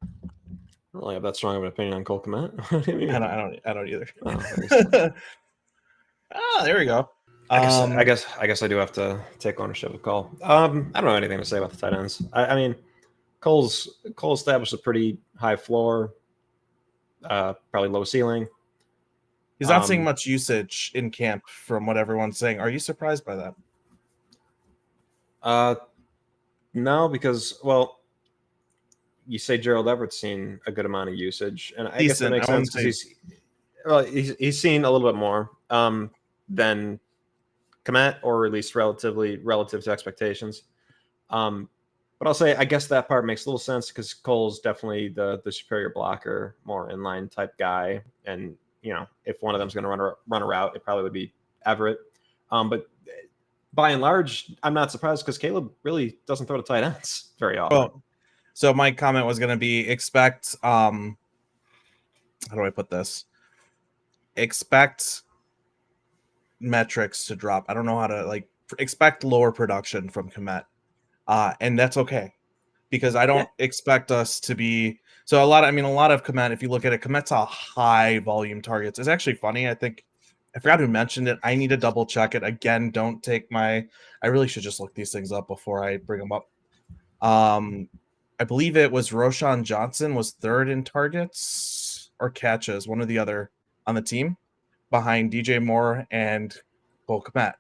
I don't really have that strong of an opinion on Cole Kmet. I don't either. Oh, there we go. I guess I do have to take ownership of Cole. I don't know anything to say about the tight ends. I mean, Cole established a pretty high floor, probably low ceiling. He's not seeing much usage in camp from what everyone's saying. Are you surprised by that? No, because, well, you say Gerald Everett's seen a good amount of usage, and I guess that makes sense because he's seen a little bit more than Kmet, or at least relative to expectations. But I'll say, I guess that part makes a little sense because Cole's definitely the superior blocker, more inline type guy. And, if one of them's going to run a route, it probably would be Everett. But by and large, I'm not surprised because Caleb really doesn't throw to tight ends very often. Well, so my comment was going to be expect, how do I put this? Expect metrics to drop. I don't know how to expect lower production from Kmet. And that's okay, because I don't expect us to be a lot of Kmet. If you look at it, Kmet's a high volume targets. It's actually funny. I think I forgot who mentioned it. I need to double check it again. Don't take I really should just look these things up before I bring them up. I believe it was Roshan Johnson was third in targets or catches, one or the other, on the team, behind DJ Moore and Cole Kmet.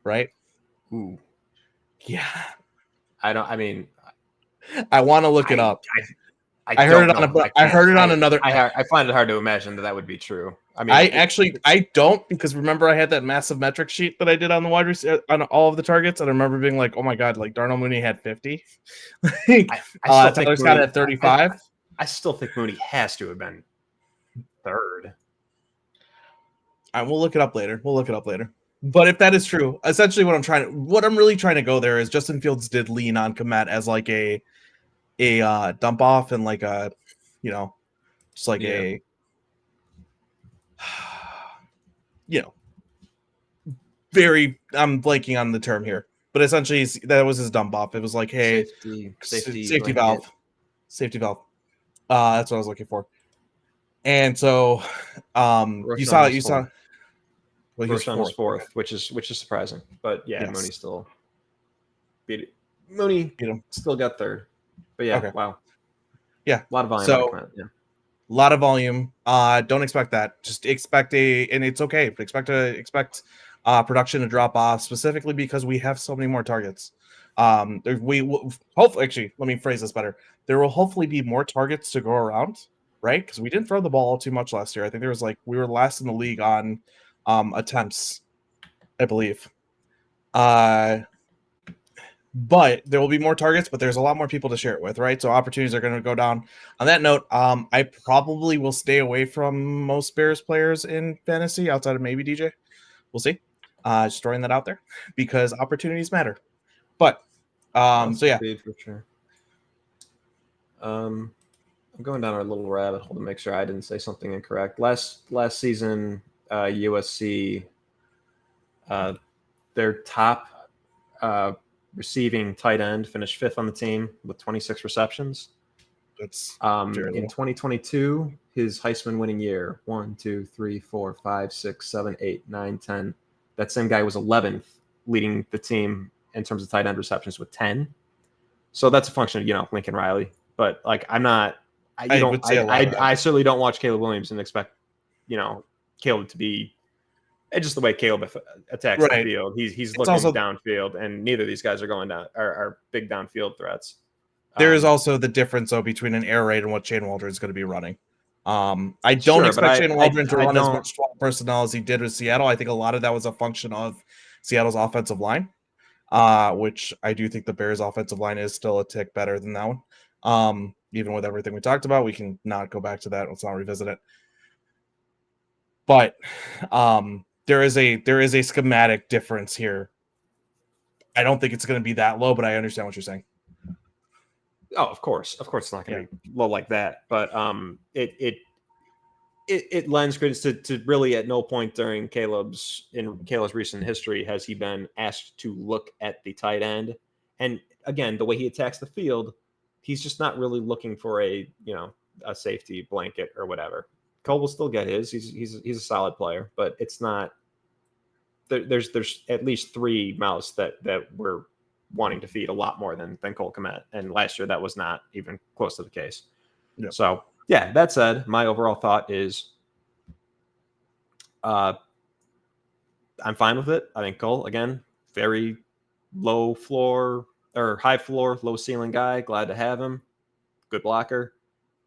Right? Ooh. Yeah. I want to look it up. I heard it on another. I find it hard to imagine that would be true. I mean, I don't, because remember I had that massive metric sheet that I did on the wide receiver on all of the targets, and I remember being like, "Oh my god!" Like Darnell Mooney had 50. Tyler Scott had 35. I still think Mooney has to have been third. We'll look it up later. But if that is true, essentially what I'm really trying to go there is Justin Fields did lean on Kmet as like a dump off and like a, just like a, very, I'm blanking on the term here, but essentially that was his dump off. It was like, hey, safety valve. That's what I was looking for. And so, you saw. Well, Roshan was fourth, which is surprising, but yes. Mooney still beat it. Mooney still got third, but okay. Wow, a lot of volume. So, a lot of volume. Don't expect that. Just expect and it's okay. But expect production to drop off, specifically because we have so many more targets. We will hopefully. Actually, let me phrase this better. There will hopefully be more targets to go around, right? Because we didn't throw the ball too much last year. I think there was we were last in the league on attempts, I believe. But there will be more targets, but there's a lot more people to share it with, right? So opportunities are going to go down. On that note, I probably will stay away from most Bears players in fantasy outside of maybe DJ. We'll see. Just throwing that out there because opportunities matter. But so yeah, for sure. I'm going down our little rabbit hole to make sure I didn't say something incorrect. Last season, USC, their top receiving tight end finished fifth on the team with 26 receptions. That's in 2022, his Heisman winning year, 1, 2, 3, 4, 5, 6, 7, 8, 9, 10. That same guy was 11th, leading the team in terms of tight end receptions with 10. So that's a function of Lincoln Riley. But I certainly don't watch Caleb Williams and expect Caleb to be just the way Caleb attacks the field. He's looking downfield, and neither of these guys are going down are big downfield threats. There is also the difference though between an air raid and what Shane Waldron is going to be running. I don't Sure, expect Shane Waldron to run as don't- much 12 personnel as he did with Seattle. I think a lot of that was a function of Seattle's offensive line, which I do think the Bears' offensive line is still a tick better than that one. Even with everything we talked about, we can not go back to that. Let's not revisit it. But there is a schematic difference here. I don't think it's going to be that low, but I understand what you're saying. Oh, of course, it's not going to be low like that. But it lends credence to really at no point during Caleb's recent history has he been asked to look at the tight end. And again, the way he attacks the field, he's just not really looking for a safety blanket or whatever. Cole will still get his. He's a solid player, but it's not. There's at least 3 mouths that we're wanting to feed a lot more than Cole Kmet, and last year that was not even close to the case. Yep. So yeah, that said, my overall thought is, I'm fine with it. I think Cole, again, very low floor or high floor, low ceiling guy. Glad to have him. Good blocker.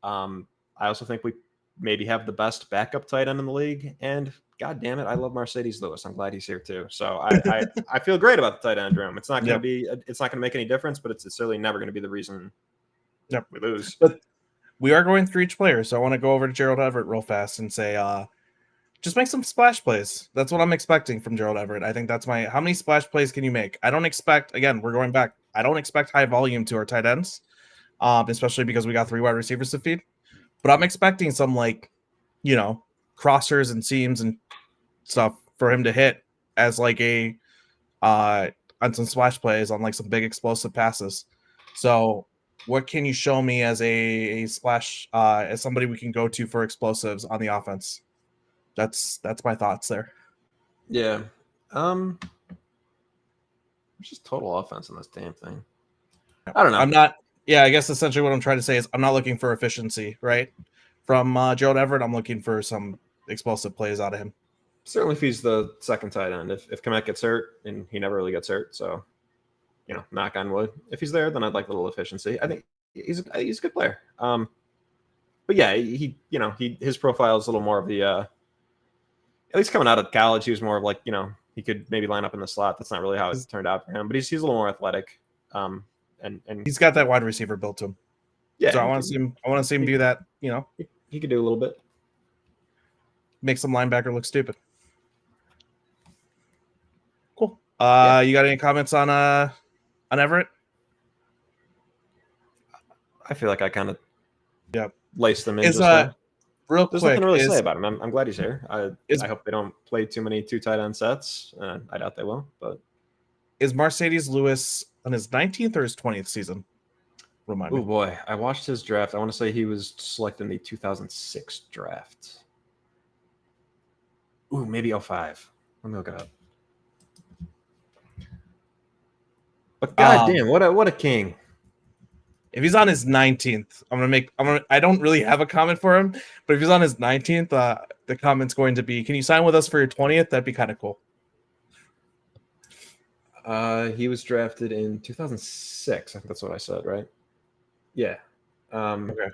I also think we maybe have the best backup tight end in the league. And God damn it, I love Mercedes Lewis. I'm glad he's here too. So I feel great about the tight end room. It's not going to make any difference, but it's certainly never going to be the reason we lose. But we are going through each player, so I want to go over to Gerald Everett real fast and say, just make some splash plays. That's what I'm expecting from Gerald Everett. I think that's how many splash plays can you make? I don't expect, again, we're going back. I don't expect high volume to our tight ends, especially because we got 3 wide receivers to feed. But I'm expecting some crossers and seams and stuff for him to hit as on some splash plays on some big explosive passes. So what can you show me as a splash, as somebody we can go to for explosives on the offense? That's my thoughts there. Yeah. It's just total offense in this damn thing. I don't know. I guess essentially what I'm trying to say is I'm not looking for efficiency, right? From Gerald Everett, I'm looking for some explosive plays out of him. Certainly if he's the second tight end. If Kmet gets hurt, and he never really gets hurt, so knock on wood. If he's there, then I'd like a little efficiency. I think he's a good player. But yeah, his profile is a little more of the at least coming out of college, he was more of he could maybe line up in the slot. That's not really how it's turned out for him, but he's a little more athletic. And he's got that wide receiver built to him. Yeah. So I want to see him do that, He could do a little bit. Make some linebacker look stupid. Cool. You got any comments on Everett? I feel like I kind of laced them in just real There's quick. Nothing to really say about him. I'm glad he's here. I hope they don't play too many 2 tight end sets. I doubt they will. But is Mercedes Lewis on his 19th or his 20th season? Remind me. Oh boy, I watched his draft. I want to say he was selected in the 2006 draft. Ooh, maybe 05. Let me look it up. But goddamn, what a king! If he's on his 19th, I don't really have a comment for him, but if he's on his 19th, the comment's going to be, can you sign with us for your 20th? That'd be kind of cool. He was drafted in 2006. I think that's what I said, right? Yeah. Okay.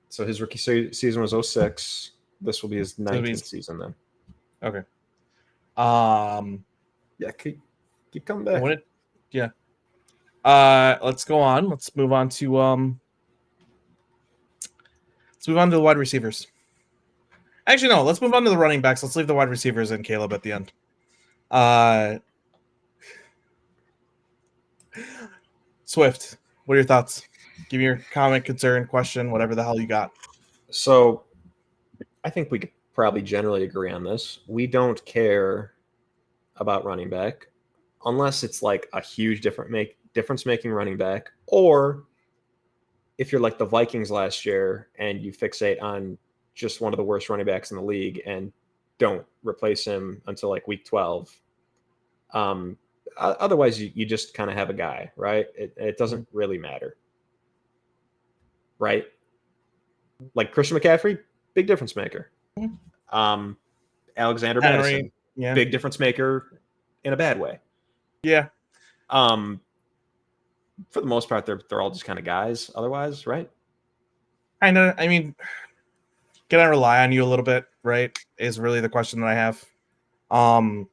So his rookie season was 06. This will be his 19th season then. Okay. Yeah, keep coming back. Yeah. Let's go on. Let's move on to the wide receivers. Actually, no, let's move on to the running backs. Let's leave the wide receivers and Caleb at the end. Swift, what are your thoughts? Give me your comment, concern, question, whatever the hell you got. So I think we could probably generally agree on this. We don't care about running back unless it's a huge difference-making running back, or if you're like the Vikings last year and you fixate on just one of the worst running backs in the league and don't replace him until week 12. Otherwise, you just kind of have a guy, right? It doesn't really matter, right? Like Christian McCaffrey, big difference maker. Alexander Madison, big difference maker in a bad way. Yeah. for the most part, they're all just kind of guys. Otherwise, right? Kind of. I mean, can I rely on you a little bit? Right, is really the question that I have. I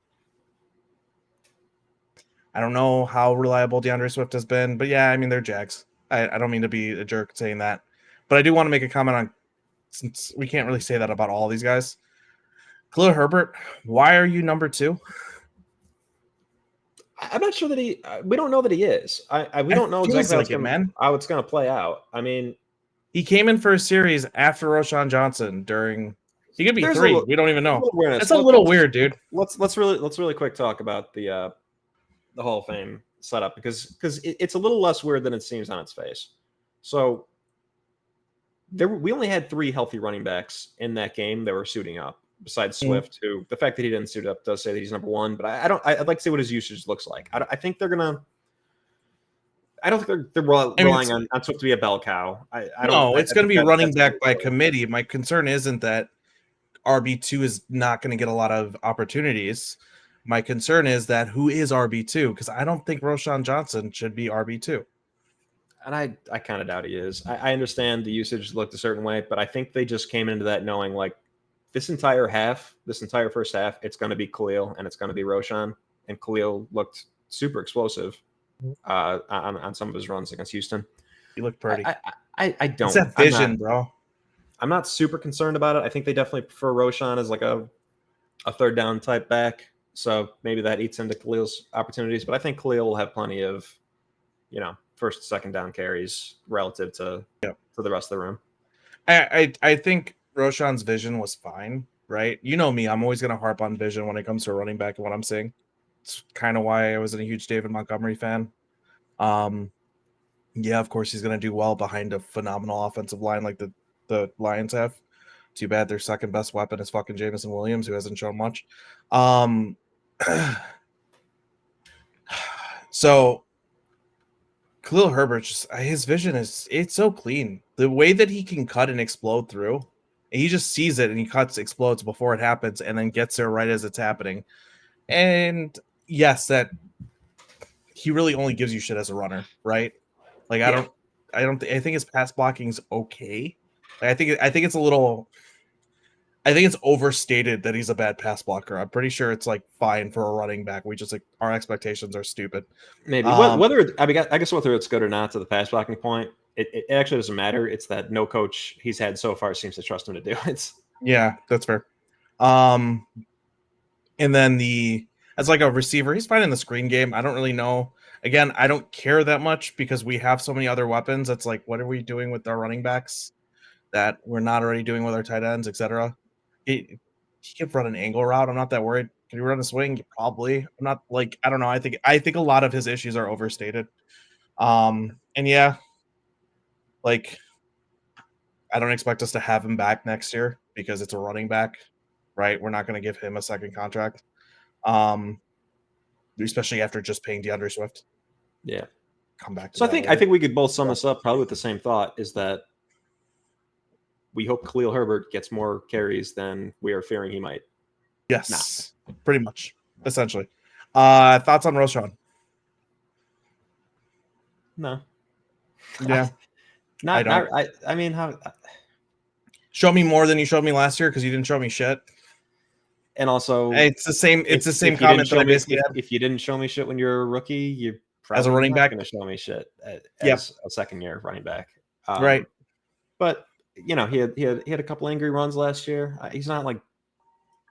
don't know how reliable DeAndre Swift has been, but yeah, I mean they're Jags. I don't mean to be a jerk saying that, but I do want to make a comment on, since we can't really say that about all these guys. Khalil Herbert, why are you number 2? I'm not sure that he. We don't know that he is. We don't know feels exactly like how it's going to play out. I mean, he came in for a series after Roschon Johnson during. He could be 3. We don't even know. That's a little weird, dude. Let's really quick talk about the Hall of Fame setup because it's a little less weird than it seems on its face. So we only had 3 healthy running backs in that game that were suiting up. Besides Swift, who the fact that he didn't suit up does say that he's number 1, but I'd like to see what his usage looks like. I think they're gonna. I don't think they're relying on Swift to be a bell cow. It's going to be running back by committee. My concern isn't that RB2 is not going to get a lot of opportunities. My concern is that who is RB2? Because I don't think Roschon Johnson should be RB2. And I kind of doubt he is. I understand the usage looked a certain way, but I think they just came into that knowing like this entire first half, it's going to be Khalil and it's going to be Roschon. And Khalil looked super explosive on some of his runs against Houston. He looked pretty. I don't. It's that vision, bro. I'm not super concerned about it. I think they definitely prefer Roschon as like a third down type back. So maybe that eats into Khalil's opportunities. But I think Khalil will have plenty of, first, second down carries relative to the rest of the room. I think Roschon's vision was fine, right? You know me, I'm always going to harp on vision when it comes to running back and what I'm seeing. It's kind of why I wasn't a huge David Montgomery fan. Yeah, of course he's going to do well behind a phenomenal offensive line like the Lions have. Too bad their second best weapon is fucking Jameson Williams, who hasn't shown much. So Khalil Herbert, his vision it's so clean. The way that he can cut and explode through, and he just sees it and he explodes before it happens, and then gets there right as it's happening. And yes, that he really only gives you shit as a runner, right? Like I think his pass blocking is okay. Like, I think it's a little. I think it's overstated that he's a bad pass blocker. I'm pretty sure it's like fine for a running back. We just like our expectations are stupid. Maybe whether it's good or not to the pass blocking point, it actually doesn't matter. It's that no coach he's had so far seems to trust him to do it. Yeah, that's fair. And then as like a receiver, he's fine in the screen game. I don't really know. Again, I don't care that much because we have so many other weapons. It's like, what are we doing with our running backs that we're not already doing with our tight ends, etc. He can run an angle route. I'm not that worried. Can he run a swing? Probably. I'm not like, I don't know. I think a lot of his issues are overstated. And yeah, like I don't expect us to have him back next year because it's a running back, right? We're not going to give him a second contract. Especially after just paying DeAndre Swift. Yeah. Come back. So I think we could both sum this up probably with the same thought, is that we hope Khalil Herbert gets more carries than we are fearing he might. Yes, pretty much, essentially. Thoughts on Roschon? No. Yeah. I mean, how? Show me more than you showed me last year because you didn't show me shit. And also, it's the same. It's the same comment that I basically had. If you didn't show me shit when you were a rookie, you probably as a running back going to show me shit as a second year running back. Right. But he had a couple angry runs last year. He's not like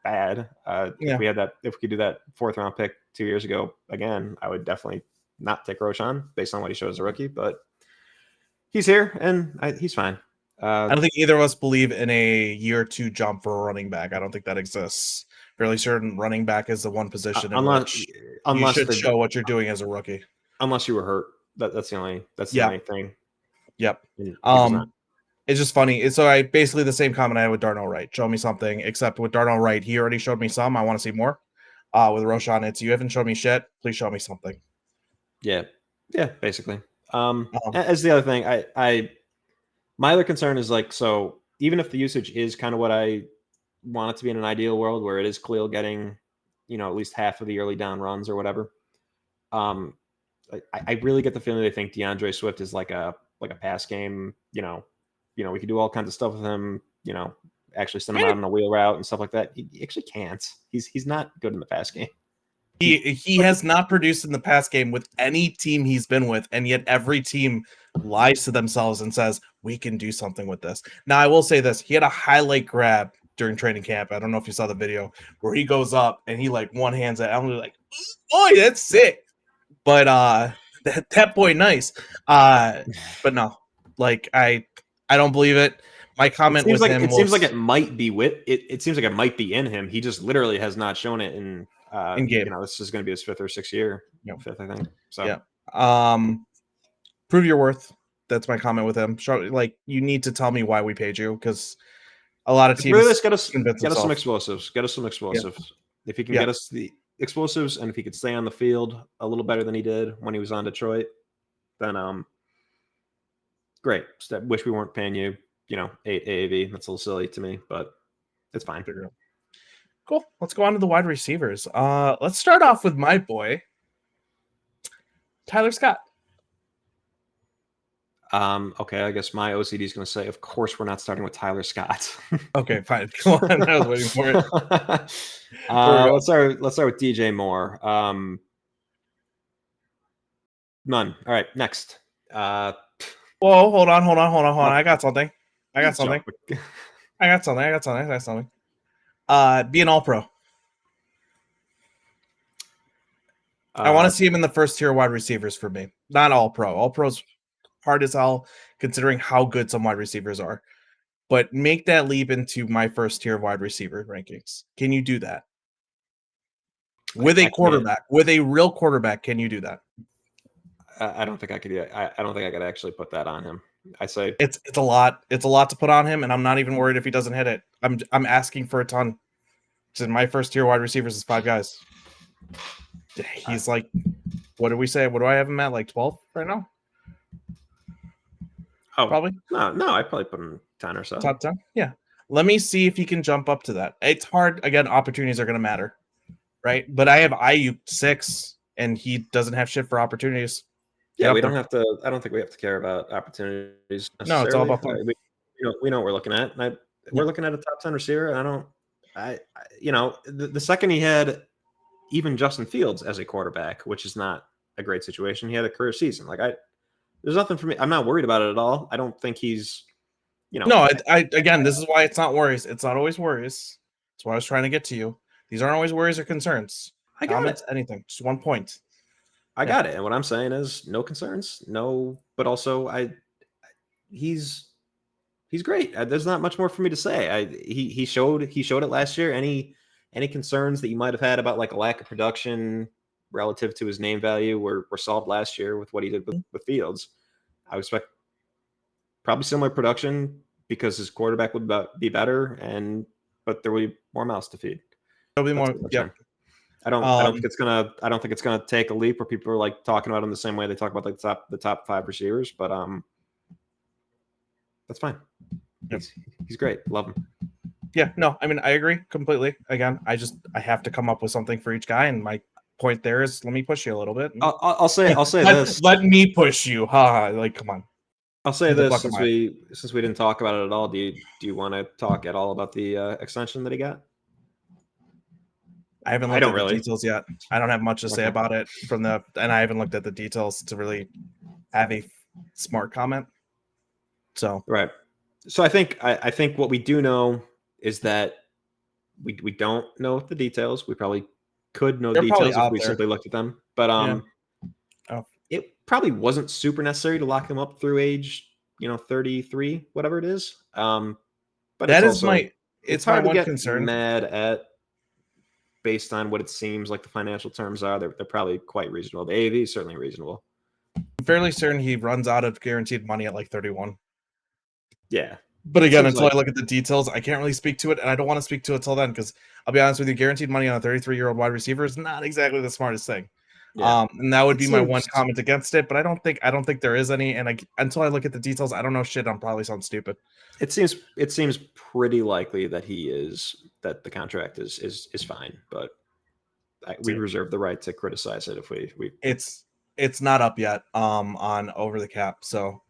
bad. If we could do that 4th round pick 2 years ago again, I would definitely not take Roschon based on what he showed as a rookie. But he's here and he's fine. I don't think either of us believe in a year 2 jump for a running back. I don't think that exists. Fairly certain running back is the one position unless you should show what you're doing as a rookie. Unless you were hurt. That's the only thing. Yep. It's just funny. So I basically the same comment I had with Darnell Wright. Show me something, except with Darnell Wright, he already showed me some. I want to see more. With Roschon, it's you haven't shown me shit. Please show me something. Yeah, basically. As the other thing, my other concern is like, so even if the usage is kind of what I want it to be in an ideal world, where it is Khalil getting, at least half of the early down runs or whatever. I really get the feeling they think DeAndre Swift is like a pass game. We could do all kinds of stuff with him. Actually send him out on a wheel route and stuff like that. He actually can't. He's not good in the pass game. He has not produced in the pass game with any team he's been with, and yet every team lies to themselves and says we can do something with this. Now, I will say this: he had a highlight grab during training camp. I don't know if you saw the video where he goes up and he like one hands it. I'm like, boy, that's sick. But that boy, nice. But no, like I don't believe it. My comment seems with like him seems like it might be it seems like it might be in him. He just literally has not shown it in game. This is going to be his 5th or 6th year. Fifth, I think. So yeah. Prove your worth. That's my comment with him. Like, you need to tell me why we paid you, because a lot of teams really get us some explosives. Get us some explosives. Yeah. If he can get us the explosives, and if he could stay on the field a little better than he did when he was on Detroit, then great. Wish we weren't paying you, 8 AAV. That's a little silly to me, but it's fine. Cool. Let's go on to the wide receivers. Let's start off with my boy, Tyler Scott. Okay, I guess my OCD is going to say, of course, we're not starting with Tyler Scott. Okay, fine. Come on, I was waiting for it. Let's start with DJ Moore. None. All right, next. Whoa, hold on. I got something. Be an all-pro. I want to see him in the first tier wide receivers for me. Not all-pro. All-pro's hard as hell considering how good some wide receivers are. But make that leap into my first tier wide receiver rankings. Can you do that? With a quarterback, with a real quarterback, can you do that? I don't think I could. I don't think I could actually put that on him. I say it's a lot. It's a lot to put on him, and I'm not even worried if he doesn't hit it. I'm asking for a ton. So my first tier wide receivers is 5 guys. He's like, what do we say? What do I have him at? Like 12 right now? Oh, probably no. I'd probably put him 10 or so. Top 10. Yeah. Let me see if he can jump up to that. It's hard. Again, opportunities are going to matter, right? But I have Ayuk 6, and he doesn't have shit for opportunities. Yeah, we don't have to. I don't think we have to care about opportunities necessarily. No, it's all about fun. We know what we're looking at. We're looking at a top 10 receiver. And the second he had even Justin Fields as a quarterback, which is not a great situation. He had a career season. There's nothing for me. I'm not worried about it at all. I don't think he's, No, again, this is why it's not worries. It's not always worries. That's why I was trying to get to you. These aren't always worries or concerns. I got it. Anything. Just 1 point. I got it. And what I'm saying is no concerns, but also he's great. There's not much more for me to say. He showed it last year. Any concerns that you might have had about like a lack of production relative to his name value were solved last year with what he did with Fields. I would expect probably similar production because his quarterback would be better, but there will be more mouths to feed. There'll be more. Yeah. I don't think it's gonna take a leap where people are like talking about him the same way they talk about like the top 5 receivers, but that's fine. Yep. He's great. Love him. Yeah, no, I mean I agree completely. Again, I have to come up with something for each guy, and my point there is let me push you a little bit. I'll say this. Let me push you. Like, come on. I'll say this since we didn't talk about it at all. Do you want to talk at all about the extension that he got? I haven't looked at the details yet. I don't have much to say about it and I haven't looked at the details to really have a smart comment. So right. So I think what we do know is that we don't know the details. We probably could know details if we simply looked at them. But it probably wasn't super necessary to lock him up through age 33, whatever it is. But that is it's hard my to get concern. Mad at. Based on what it seems like the financial terms are, they're probably quite reasonable. The AAV is certainly reasonable. I'm fairly certain he runs out of guaranteed money at like 31. Yeah. But again, until I look at the details, I can't really speak to it, and I don't want to speak to it till then because I'll be honest with you, guaranteed money on a 33-year-old wide receiver is not exactly the smartest thing. Yeah. And that would be my one comment against it, but I don't think there is any. And until I look at the details, I don't know shit. I'm probably sound stupid. It seems pretty likely that that the contract is fine, but we reserve the right to criticize it if we. It's not up yet on Over the Cap, so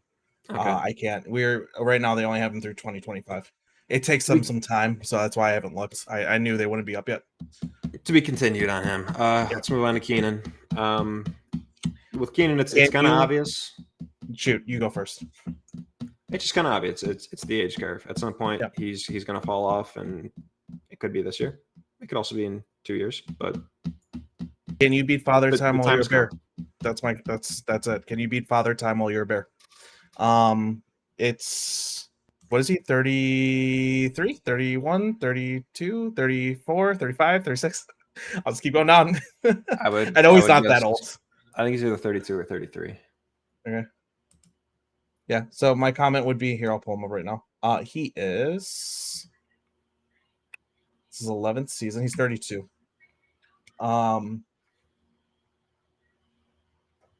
Okay. I can't. We're right now they only have them through 2025. It takes them some time, so that's why I haven't looked. I knew they wouldn't be up yet. To be continued on him. Let's move on to Keenan. With Keenan, it's kind of obvious. Shoot, you go first. It's just kind of obvious. It's the age curve. At some point, Yeah. he's going to fall off, and it could be this year. It could also be in 2 years. But can you beat Father Time while you're a Bear? Come. That's it. Can you beat Father Time while you're a Bear? It's what is he? 33, 31, 32, 34, 35, 36. I'll just keep going down. I know he's not that old. I think he's either 32 or 33. Okay. Yeah. So my comment would be here. I'll pull him up right now. He is. This is 11th season. He's 32.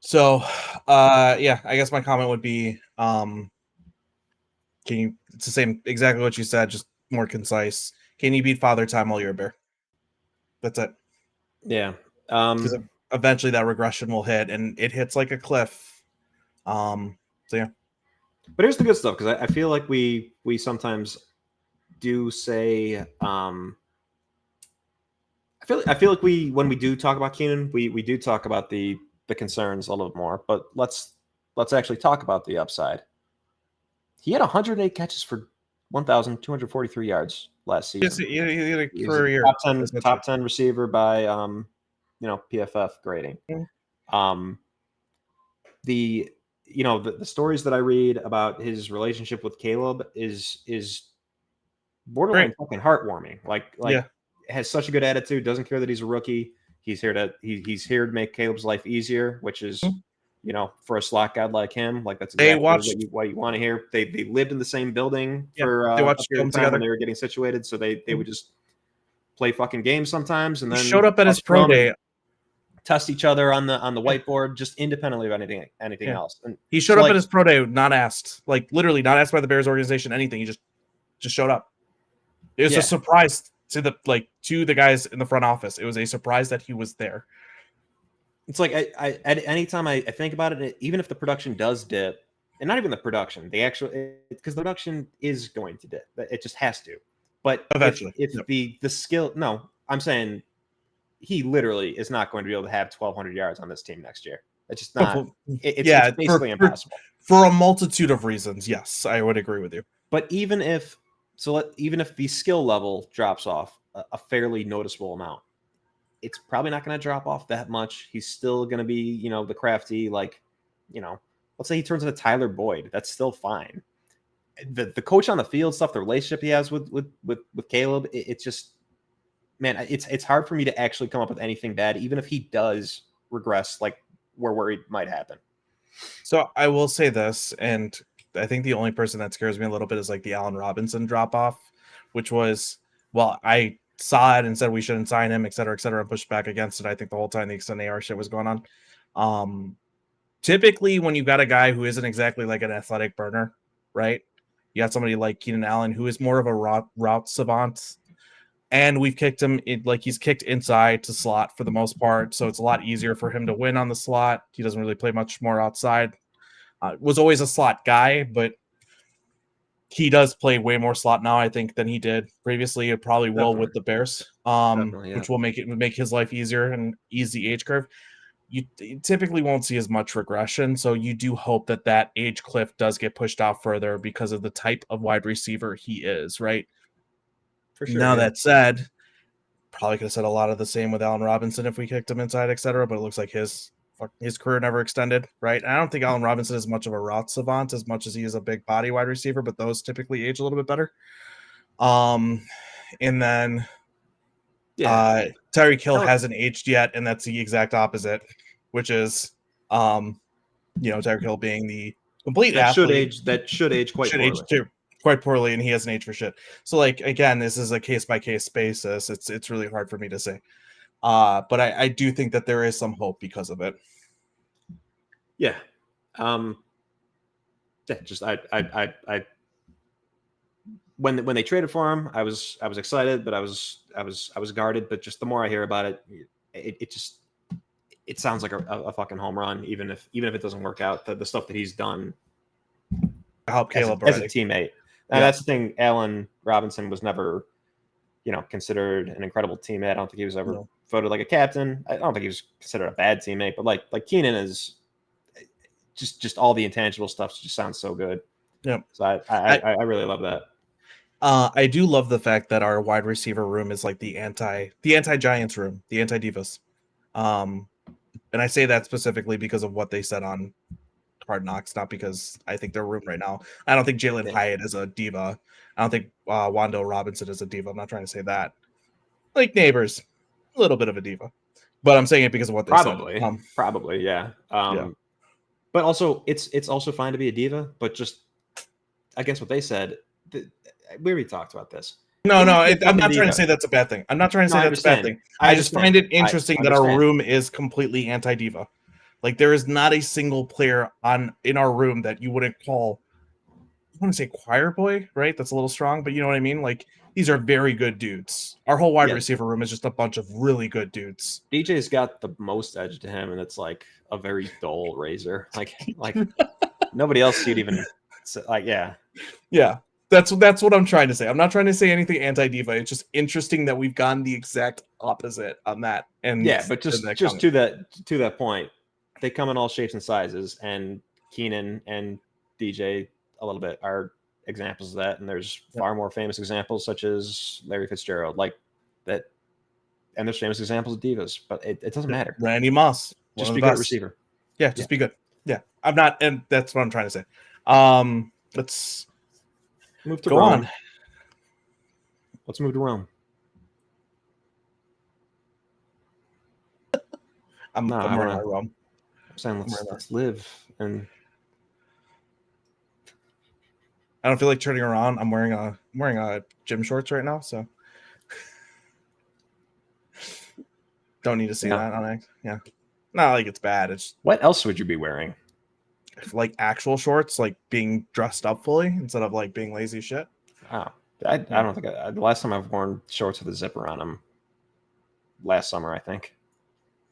So, yeah, I guess my comment would be, can you? It's the same, exactly what you said, just more concise. Can you beat Father Time while you're a Bear? That's it. Yeah. Because eventually that regression will hit, and it hits like a cliff. So yeah. But here's the good stuff, because I feel like we sometimes do say, I feel like when we do talk about Keenan, we do talk about the concerns a little bit more. But let's actually talk about the upside. He had 108 catches for 1,243 yards last season. He for a year. Top 10 receiver by PFF grading. Mm-hmm. The stories that I read about his relationship with Caleb is borderline fucking heartwarming. Like yeah. Has such a good attitude, doesn't care that he's a rookie. He's here to make Caleb's life easier, which is for a slot guy like him, like that's exactly what you want to hear. They lived in the same building for they watched a period of time when they were getting situated, so they would just play fucking games sometimes, and then he showed up at his pro day, test each other on the whiteboard, just independently of anything else. And he showed up at his pro day, not asked, like literally not asked by the Bears organization, anything. He just showed up. It was a surprise to the guys in the front office. It was a surprise that he was there. It's like I anytime I think about it, even if the production does dip, and not even the production, because the production is going to dip. It just has to. But eventually, if the skill, no, I'm saying he literally is not going to be able to have 1,200 yards on this team next year. It's just not. It's basically impossible for a multitude of reasons. Yes, I would agree with you. But even if the skill level drops off a fairly noticeable amount, it's probably not going to drop off that much. He's still going to be, the crafty, let's say he turns into Tyler Boyd. That's still fine. The coach on the field stuff, the relationship he has with Caleb, it's just, man, it's hard for me to actually come up with anything bad, even if he does regress, like we're worried might happen. So I will say this, and I think the only person that scares me a little bit is like the Allen Robinson drop off, which was, well, I saw it and said we shouldn't sign him, et cetera, and pushed back against it. I think the whole time the extend AR shit was going on. Typically, when you've got a guy who isn't exactly like an athletic burner, right? You got somebody like Keenan Allen who is more of a route savant, and we've kicked him he's kicked inside to slot for the most part, so it's a lot easier for him to win on the slot. He doesn't really play much more outside. Was always a slot guy, but he does play way more slot now, I think, than he did previously. It probably will with the Bears, which will make his life easier and ease the age curve. You typically won't see as much regression, so you do hope that age cliff does get pushed out further because of the type of wide receiver he is, right? For sure. Now that said, probably could have said a lot of the same with Allen Robinson if we kicked him inside, etc. But it looks like his career never extended, right? And I don't think Allen Robinson is much of a route savant as much as he is a big body wide receiver, but those typically age a little bit better. And then Tyreek Hill hasn't aged yet, and that's the exact opposite, which is Tyreek Hill being the complete athlete that should age quite poorly, and he hasn't aged for shit. So again, this is a case by case basis. It's really hard for me to say. But I do think that there is some hope because of it. Yeah. Just I when they traded for him, I was excited, but I was guarded. But just the more I hear about it, it just it sounds like a fucking home run, even if it doesn't work out. The stuff that he's done help Caleb as a already. teammate. And that's the thing. Allen Robinson was never, considered an incredible teammate. I don't think he was ever voted like a captain. I don't think he was considered a bad teammate. But like Keenan is just all the intangible stuff just sounds so good. Yeah. So I really love that. I do love the fact that our wide receiver room is like the anti Giants room, the anti Divas. And I say that specifically because of what they said on Hard Knocks, not because I think their room right now. I don't think Jalen Hyatt is a diva. I don't think Wando Robinson is a diva. I'm not trying to say that. Like Neighbors, a little bit of a diva, but I'm saying it because of what they said. Probably, yeah. But also, it's also fine to be a diva, but just against what they said. We already talked about this. No, I'm not trying to say that's a bad thing. I'm not trying to say that's a bad thing. I just find it interesting that our room is completely anti-diva. Like there is not a single player in our room that you wouldn't call, I want to say choir boy, right? That's a little strong, but you know what I mean? Like these are very good dudes. Our whole wide receiver room is just a bunch of really good dudes. DJ's got the most edge to him, and it's like a very dull razor. Like nobody else you'd even like, yeah. That's what I'm trying to say. I'm not trying to say anything anti-diva. It's just interesting that we've gone the exact opposite on that. And but just to that point, they come in all shapes and sizes, and Keenan and DJ a little bit are examples of that. And there's far more famous examples such as Larry Fitzgerald, like that. And there's famous examples of divas, but it doesn't matter. Randy Moss, just be a good receiver. Yeah, just be good. Yeah, I'm not, and that's what I'm trying to say. Let's move to Rome. On. Let's move to Rome. I'm wearing my Rome. I'm saying let's live. And I don't feel like turning around. I'm wearing a gym shorts right now, so don't need to see that on it. Yeah, not like it's bad. It's what else would you be wearing? Like actual shorts, like being dressed up fully instead of like being lazy shit. Oh, I don't think the last time I've worn shorts with a zipper on them last summer, I think.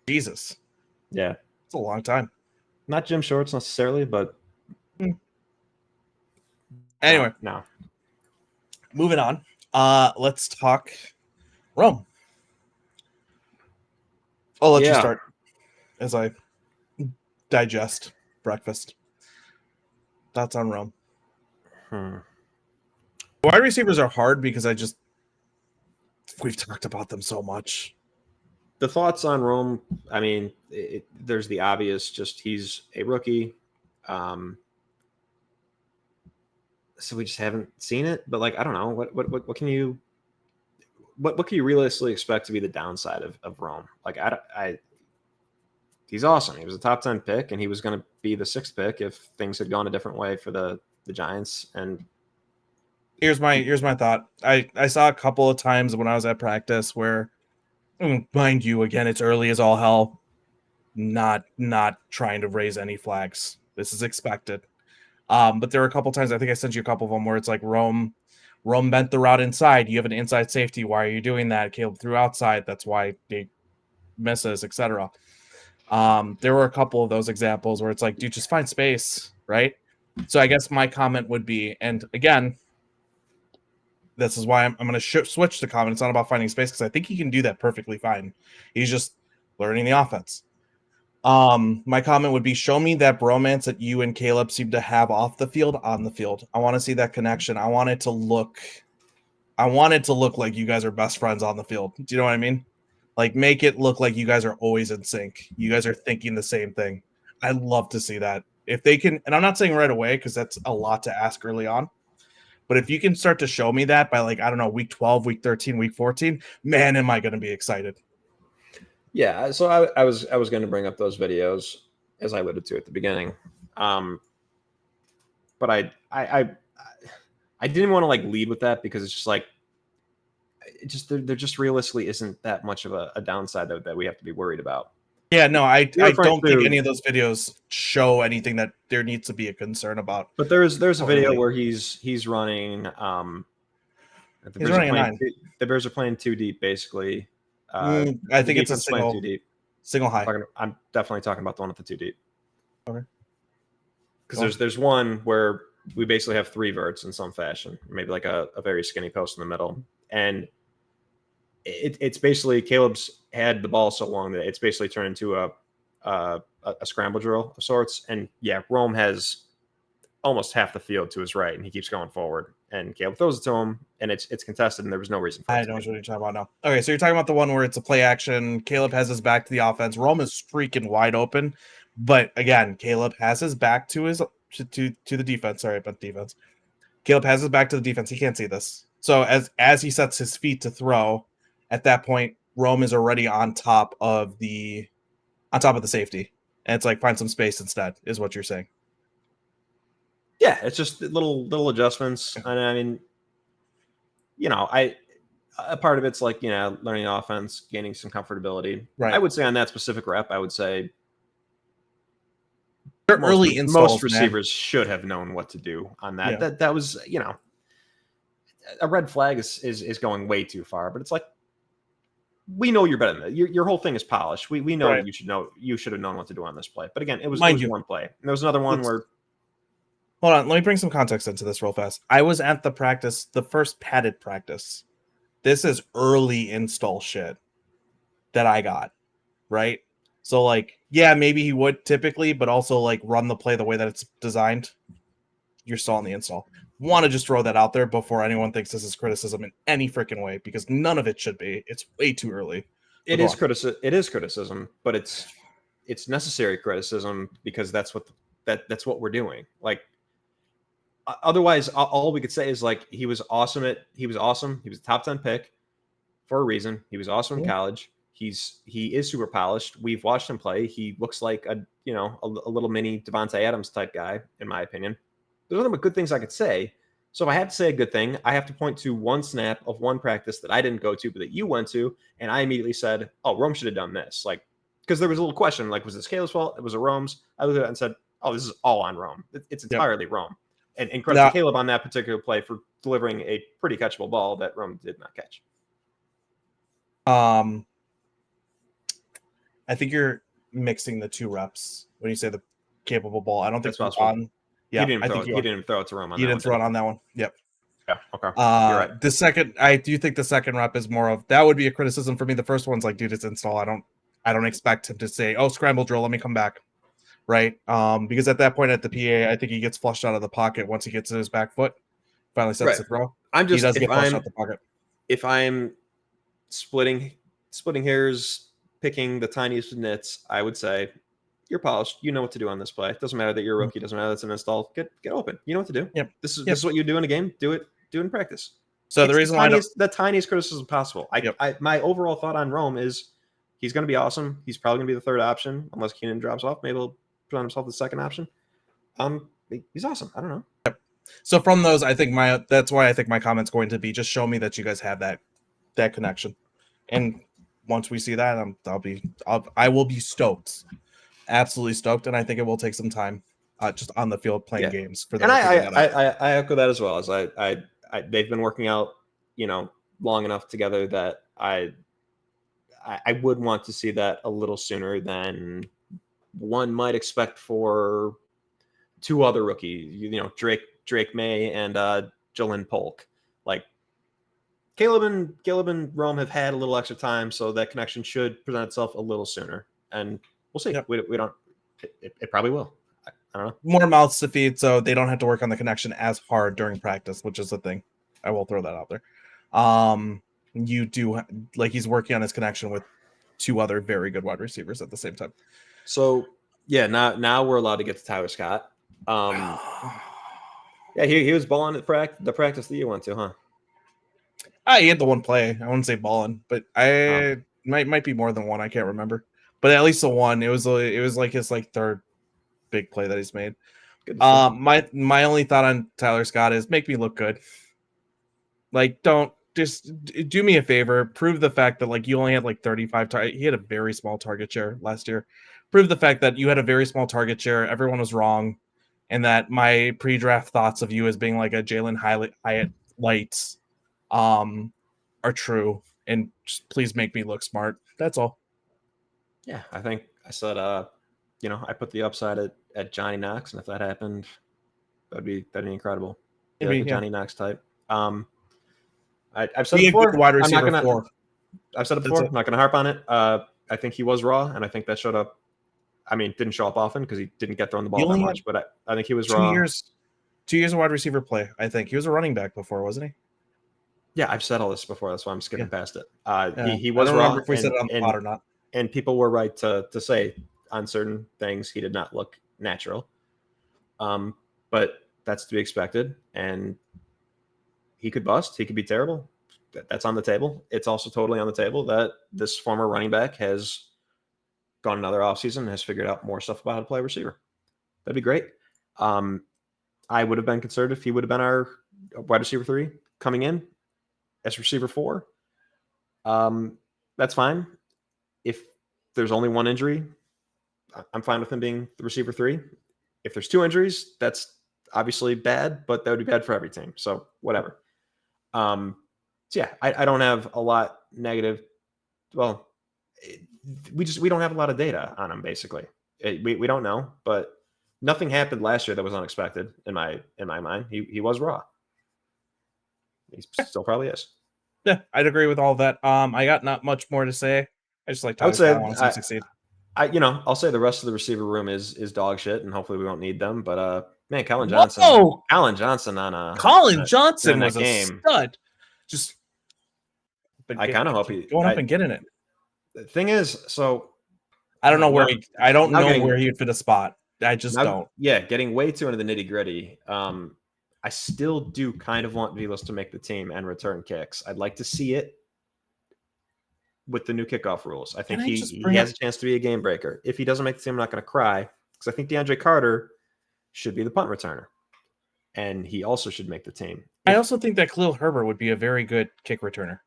Jesus. Yeah. It's a long time. Not gym shorts necessarily, but anyway. No. Moving on. Let's talk Rome. I'll let you start as I digest breakfast. Thoughts on Rome? Wide receivers are hard because we've talked about them so much. The thoughts on Rome, I mean, there's the obvious, just he's a rookie. So we just haven't seen it, but like, I don't know, what can you realistically expect to be the downside of Rome? Like he's awesome. He was a top 10 pick, and he was going to be the 6th pick if things had gone a different way for the Giants. And here's my thought. I saw a couple of times when I was at practice where, mind you, again, it's early as all hell, not trying to raise any flags. This is expected. But there were a couple of times, I think I sent you a couple of them where it's like Rome bent the route inside. You have an inside safety. Why are you doing that? Caleb threw outside. That's why they misses, etc. There were a couple of those examples where it's like, dude, just find space, right? So I guess my comment would be, and again, this is why I'm going to switch the comment. It's not about finding space because I think he can do that perfectly fine. He's just learning the offense. My comment would be, show me that bromance that you and Caleb seem to have off the field, on the field. I want to see that connection. I want it to look like you guys are best friends on the field. Do you know what I mean? Like, make it look like you guys are always in sync. You guys are thinking the same thing. I'd love to see that. If they can, and I'm not saying right away because that's a lot to ask early on, but if you can start to show me that by, like, I don't know, week 12, week 13, week 14, man, am I going to be excited. Yeah, so I was going to bring up those videos as I alluded to at the beginning, but I didn't want to like lead with that because it's just like there just realistically isn't that much of a downside that we have to be worried about. Yeah, no, I don't think any of those videos show anything that there needs to be a concern about. But there's a video where he's running. The Bears are playing too deep, basically. I think it's a single. Too deep. Single high. I'm definitely talking about the one with the 2 deep. Okay. Because there's one where we basically have 3 verts in some fashion, maybe like a very skinny post in the middle, and it's basically Caleb's had the ball so long that it's basically turned into a scramble drill of sorts. And yeah, Rome has almost half the field to his right, and he keeps going forward. And Caleb throws it to him, and it's contested, and there was no reason for it. I know what you're talking about now. Okay, so you're talking about the one where it's a play action. Caleb has his back to the offense. Rome is freaking wide open, but again, Caleb has his back to his to the defense. Sorry, but defense. Caleb has his back to the defense. He can't see this. So as he sets his feet to throw, at that point, Rome is already on top of the safety, and it's like find some space instead. Is what you're saying? Yeah, it's just little adjustments, and I mean, a part of it's like learning offense, gaining some comfortability. Right. I would say on that specific rep, I would say early installs, most receivers should have known what to do on that. Yeah. That was a red flag is going way too far, but it's like we know you're better than that. Your whole thing is polished. We know Right. you should have known what to do on this play. But again, it was one play. And there was another one where. Hold on, let me bring some context into this real fast. I was at the first padded practice. This is early install shit that I got, right? So like, yeah, maybe he would typically, but also like run the play the way that it's designed. You're still on the install. Want to just throw that out there before anyone thinks this is criticism in any freaking way, because none of it should be. It's way too early. It is criticism, but it's necessary criticism because that's what we're doing. Like, otherwise, all we could say is like he was awesome. He was a top 10 pick for a reason. He was awesome in college. He is super polished. We've watched him play. He looks like a little mini Devontae Adams type guy, in my opinion. There's nothing but good things I could say. So if I have to say a good thing, I have to point to one snap of one practice that I didn't go to, but that you went to, and I immediately said, "Oh, Rome should have done this." Like, because there was a little question, like, was this Caleb's fault? It was a Rome's. I looked at it and said, "Oh, this is all on Rome. It's entirely Rome." And credit to Caleb on that particular play for delivering a pretty catchable ball that Rome did not catch. I think you're mixing the 2 reps when you say the capable ball. I don't think that's possible. Yeah, he didn't throw it to Rome. He didn't throw it on that one. Yep. Yeah. Okay. You're right. The second, I do think the second rep is more of that would be a criticism for me. The first one's like, dude, it's install. I don't expect him to say, "Oh, scramble drill, let me come back." Right. Because at that point at the PA, I think he gets flushed out of the pocket once he gets to his back foot. Finally sets the throw. He does get flushed out of the pocket. If I'm splitting hairs, picking the tiniest nits, I would say you're polished. You know what to do on this play. It doesn't matter that you're a rookie. It doesn't matter that's an install. Get open. You know what to do. Yep. This is what you do in a game. Do it in practice. So the reason why the tiniest criticism possible. My overall thought on Rome is he's going to be awesome. He's probably going to be the third option unless Keenan drops off. Maybe he'll put on himself the second option. He's awesome. I don't know. Yep. So from those, I think that's why I think my comment's going to be just show me that you guys have that connection, and once we see that, I will be stoked, absolutely stoked, and I think it will take some time, just on the field playing games for them. And I echo that as well. As they've been working out, long enough together that I would want to see that a little sooner than one might expect for 2 other rookies. Drake May and Jalen Polk. Like, Caleb and Rome have had a little extra time, so that connection should present itself a little sooner, and we'll see. Yep. We don't. It probably will. I don't know. More mouths to feed, so they don't have to work on the connection as hard during practice, which is the thing. I will throw that out there. You do he's working on his connection with 2 other very good wide receivers at the same time. So yeah, now we're allowed to get to Tyler Scott. Yeah, he was balling at the practice that you went to, huh? He had the one play. I wouldn't say balling, but might be more than one. I can't remember, but at least the one. It was like his third big play that he's made. My only thought on Tyler Scott is make me look good. Like, don't just do me a favor. Prove the fact that you only had 35 targets. He had a very small target share last year. Prove the fact that you had a very small target share. Everyone was wrong, and that my pre-draft thoughts of you as being like a Jalen Hyatt light are true. And just please make me look smart. That's all. Yeah, I think I said, I put the upside at Johnny Knox, and if that happened, that'd be incredible. Be like a Johnny Knox type. I've said it before. Wide I'm not receiver gonna. 4. I've said it before. I'm not gonna harp on it. I think he was raw, and I think that showed up. I mean, didn't show up often because he didn't get thrown the ball that much, but I think he was raw. 2 years of wide receiver play. I think he was a running back before, wasn't he? Yeah, I've said all this before. That's why I'm skipping past it. He I was don't raw. remember if we said it on the pod or not. And people were right to say on certain things he did not look natural. But that's to be expected. And he could bust. He could be terrible. That's on the table. It's also totally on the table that this former running back has gone another offseason and has figured out more stuff about how to play receiver. That'd be great. I would have been concerned if he would have been our wide receiver 3 coming in as receiver 4. That's fine. If there's only one injury, I'm fine with him being the receiver 3. If there's 2 injuries, that's obviously bad, but that would be bad for every team. So whatever. So yeah, I don't have a lot negative. Well, we don't have a lot of data on him. Basically, we don't know, but nothing happened last year that was unexpected in my mind. He was raw. He still probably is. Yeah, I'd agree with all that. I got not much more to say. I just like Tyler Scott. I want to see him succeed. I'll say the rest of the receiver room is dog shit, and hopefully we won't need them. But man, Colin Johnson. Whoa! Colin Johnson was a stud. Just I kind of hope he going up and getting it. The thing is, so I don't know where he would fit a spot. I just don't. Yeah, getting way too into the nitty gritty. I still do kind of want Vilas to make the team and return kicks. I'd like to see it with the new kickoff rules. I think he has a chance to be a game breaker. If he doesn't make the team, I'm not going to cry because I think DeAndre Carter should be the punt returner, and he also should make the team. I also think that Khalil Herbert would be a very good kick returner.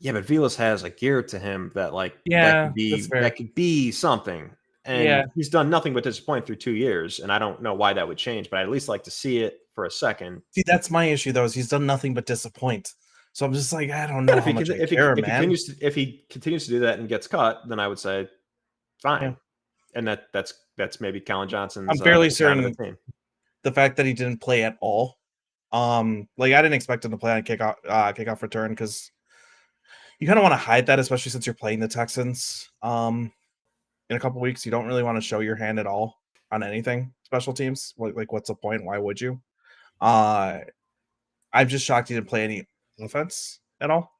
Yeah, but Vilas has a gear to him that could be something. And he's done nothing but disappoint through 2 years, and I don't know why that would change, but I'd at least like to see it for a second. See, that's my issue, though, is he's done nothing but disappoint. So I'm just like, I don't know if he continues to do that and gets cut, then I would say, fine. Yeah. And that's maybe Colin Johnson's. I'm fairly certain the fact that he didn't play at all. I didn't expect him to play on kickoff return because you kind of want to hide that, especially since you're playing the Texans. In a couple weeks, you don't really want to show your hand at all on anything special teams. Like what's the point? Why would you? I'm just shocked he didn't play any offense at all.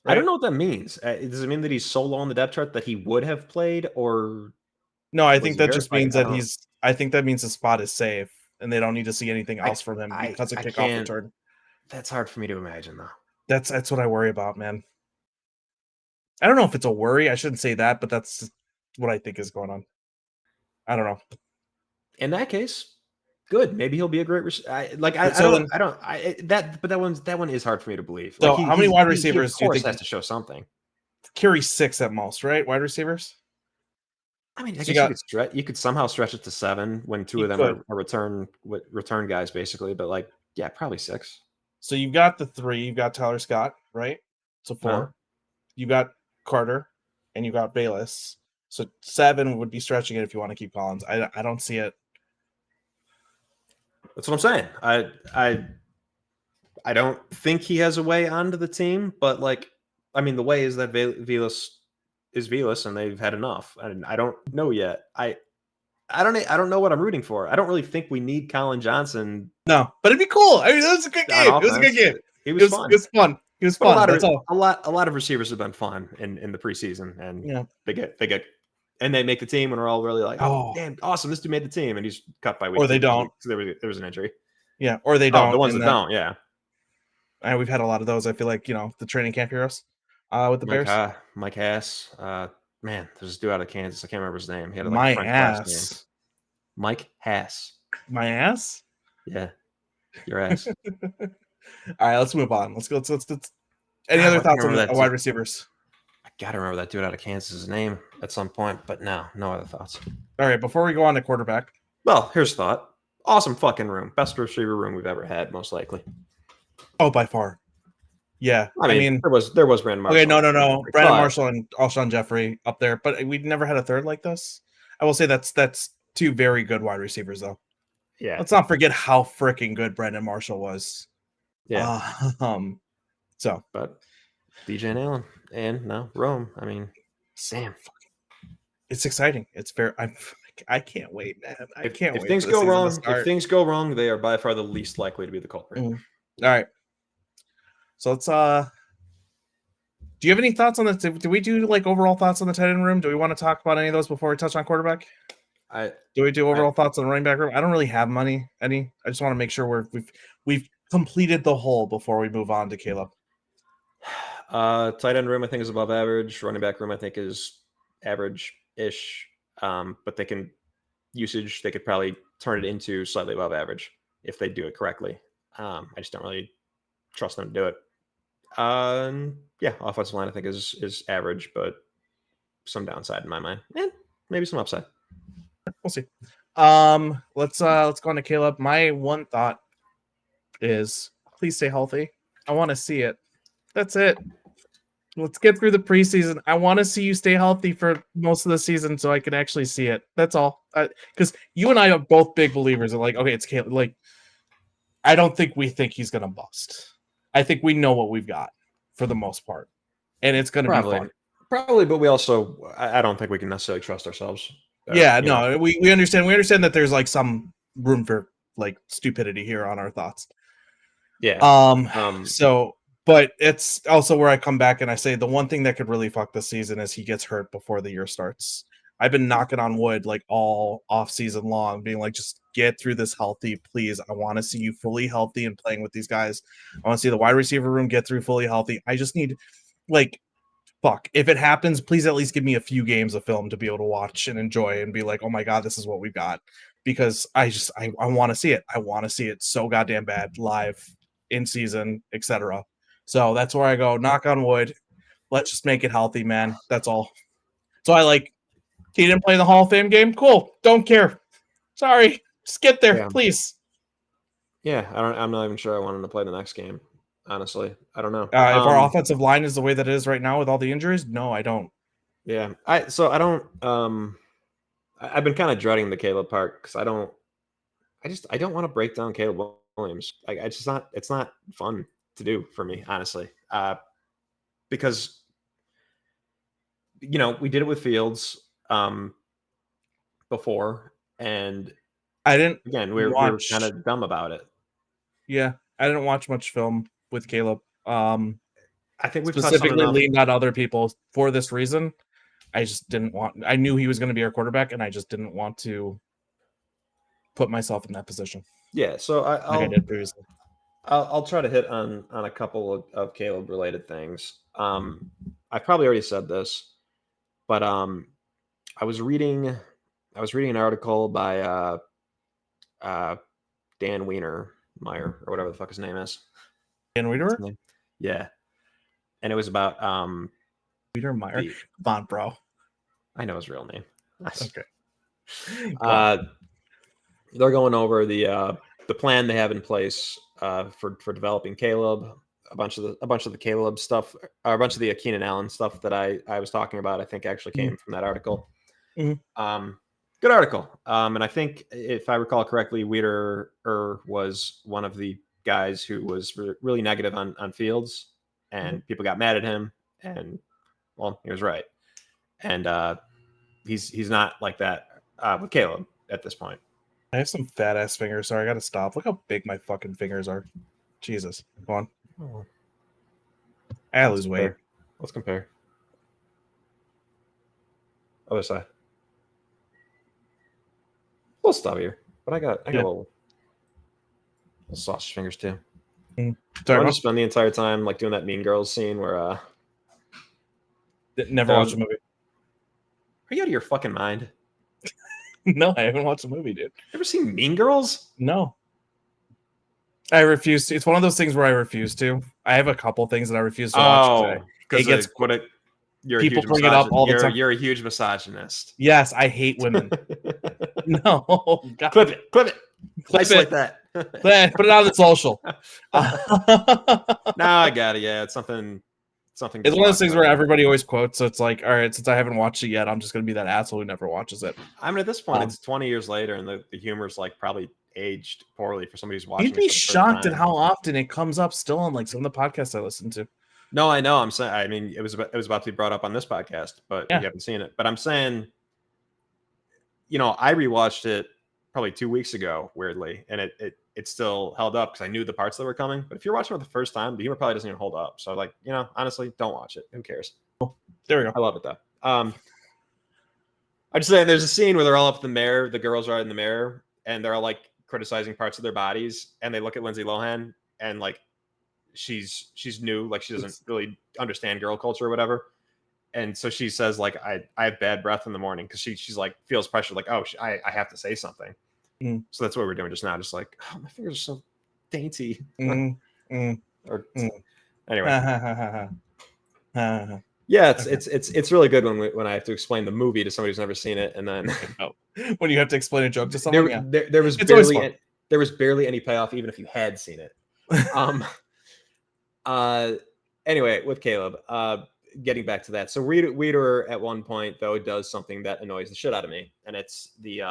Right? I don't know what that means. Does it mean that he's so low on the depth chart that he would have played, or no? I think that just means that I think that means the spot is safe, and they don't need to see anything else from him because of kickoff return. That's hard for me to imagine, though. That's what I worry about, man. I don't know if it's a worry. I shouldn't say that, but that's what I think is going on. I don't know. In that case, good. Maybe he'll be a great that one is hard for me to believe. So how many wide receivers do you think has to show something? Carry 6 at most, right? Wide receivers. I mean, I guess you could somehow stretch it to 7 when 2 of them are return guys, basically. But probably 6. So you've got the 3. You've got Tyler Scott, right? So 4. You got Carter, and you got Bayless. So 7 would be stretching it if you want to keep Collins. I don't see it. That's what I'm saying. I don't think he has a way onto the team, but the way is that Vilas is Vilas, and they've had enough. And I don't know yet. I don't know what I'm rooting for. I don't really think we need Colin Johnson. No, but it'd be cool. I mean, that was a good game. It was a good game. It was fun. It was fun. It was fun. A lot of receivers have been fun in the preseason, and they get and they make the team, and we're all really like, oh damn, awesome, this dude made the team, and he's cut by week. Or they don't. So there was an injury. Yeah, or they don't. The ones that don't, yeah. And we've had a lot of those. I feel like the training camp heroes with the Bears. Mike Hass. Man, there's this dude out of Kansas. I can't remember his name. He had my ass. Mike Hass. My ass. Yeah, your ass. All right, let's move on. Let's go. Let's any other thoughts on the wide receivers? I gotta remember that dude out of Kansas' name at some point, but no other thoughts. All right, before we go on to quarterback. Well, here's a thought. Awesome fucking room. Best receiver room we've ever had, most likely. Oh, by far. Yeah, I mean, there was Brandon Marshall. Okay, no. Brandon Marshall and Alshon Jeffrey up there, but we never had a third like this. I will say that's two very good wide receivers, though. Yeah. Let's not forget how freaking good Brandon Marshall was. Yeah. But DJ and Allen and now Rome. I mean, damn. It's exciting. It's I can't wait, man. I can't wait. If things go wrong, they are by far the least likely to be the culprit. All right. So let's do you have any thoughts on this? Do we do like overall thoughts on the tight end room? Do we want to talk about any of those before we touch on quarterback? Do we do overall thoughts on the running back room? I don't really have any. I just want to make sure we've completed the whole before we move on to Caleb. Tight end room I think is above average. Running back room I think is average-ish. But they could probably turn it into slightly above average if they do it correctly. I just don't really trust them to do it. Offensive line I think is average, but some downside in my mind, and maybe some upside. We'll see. Let's go on to Caleb. My one thought is please stay healthy. I want to see it. That's it. Let's get through the preseason. I want to see you stay healthy for most of the season so I can actually see it. That's all. Because you and I are both big believers in okay, it's Caleb. Like, I don't think we think he's gonna bust. I think we know what we've got for the most part, and it's gonna be fun. Probably, but we also I don't think we can necessarily trust ourselves. We understand. We understand that there's like some room for like stupidity here on our thoughts. Yeah. But it's also where I come back and I say the one thing that could really fuck this season is he gets hurt before the year starts. I've been knocking on wood like all off season long, being like, just get through this healthy, please. I want to see you fully healthy and playing with these guys. I want to see the wide receiver room get through fully healthy. I just need if it happens, please at least give me a few games of film to be able to watch and enjoy and be like, oh my God, this is what we've got. Because I want to see it. I want to see it so goddamn bad live in season, etc. So that's where I go, knock on wood. Let's just make it healthy, man. That's all. So he didn't play the Hall of Fame game? Cool. Don't care. Sorry. Just get there, please. Yeah, I'm not even sure I want him to play the next game. Honestly, I don't know. If our offensive line is the way that it is right now with all the injuries, no, I don't. Yeah, I don't. I've been kind of dreading the Caleb part because I don't want to break down Caleb Williams. It's not fun to do for me, honestly. Because we did it with Fields before, and I didn't. Again, we were kind of dumb about it. Yeah, I didn't watch much film with Caleb. I think we specifically leaned on other people for this reason. I just didn't want. I knew he was going to be our quarterback, and I just didn't want to put myself in that position. Yeah, so I did previously. I'll try to hit on a couple of Caleb related things. I've probably already said this, but I was reading an article by Dan Meyer or whatever the fuck his name is. Dan Wiederer? Yeah. And it was about Meyer. Come on, bro. I know his real name. Okay. They're going over the plan they have in place for developing Caleb. A bunch of the Caleb stuff, or a bunch of the Keenan Allen stuff that I was talking about, I think actually came from that article. Mm-hmm. Good article. And I think if I recall correctly, Wiederer was one of the guys who was really negative on Fields, and people got mad at him, and well, he was right. And he's not like that with Caleb at this point. I have some fat ass fingers, so I gotta stop. Look how big my fucking fingers are. Jesus. Go on. Oh. I lose weight. Let's compare. Other side. We'll stop here. But I got little sausage fingers too. I want to spend the entire time like doing that Mean Girls scene where never watched a movie. Are you out of your fucking mind? No, I haven't watched a movie, dude. Ever seen Mean Girls? No. I refuse to. It's one of those things where I refuse to. I have a couple things that I refuse to watch. Because people bring it up all the time. You're a huge misogynist. Yes, I hate women. No, God. Clip it. Like that. Put it on the social. No, I got it. Yeah, it's something. It's one of those things where everybody always quotes. So it's like, all right, since I haven't watched it yet, I'm just gonna be that asshole who never watches it. I mean, at this point, it's 20 years later, and the humor's like probably aged poorly for somebody who's watching. You'd be shocked at how often it comes up still on like some of the podcasts I listen to. No, I know. I'm saying. I mean, it was about to be brought up on this podcast, but you haven't seen it. But I'm saying, I rewatched it probably 2 weeks ago, weirdly, and it still held up because I knew the parts that were coming. But if you're watching it the first time, the humor probably doesn't even hold up. So, like, honestly, don't watch it. Who cares? There we go. I love it though. I'm just saying, there's a scene where they're all up in the mirror. The girls are in the mirror, and they're all like criticizing parts of their bodies, and they look at Lindsay Lohan, and like she's new, like she doesn't really understand girl culture or whatever. And so she says, like, I have bad breath in the morning because she's like feels pressure, like, oh, I have to say something. So that's what we're doing just now. Just like, oh, my fingers are so dainty. Anyway. Yeah, it's really good when I have to explain the movie to somebody who's never seen it, and then when you have to explain a joke to someone. There was barely any payoff, even if you had seen it. Anyway, with Caleb, getting back to that. So Weeder at one point though does something that annoys the shit out of me, and it's the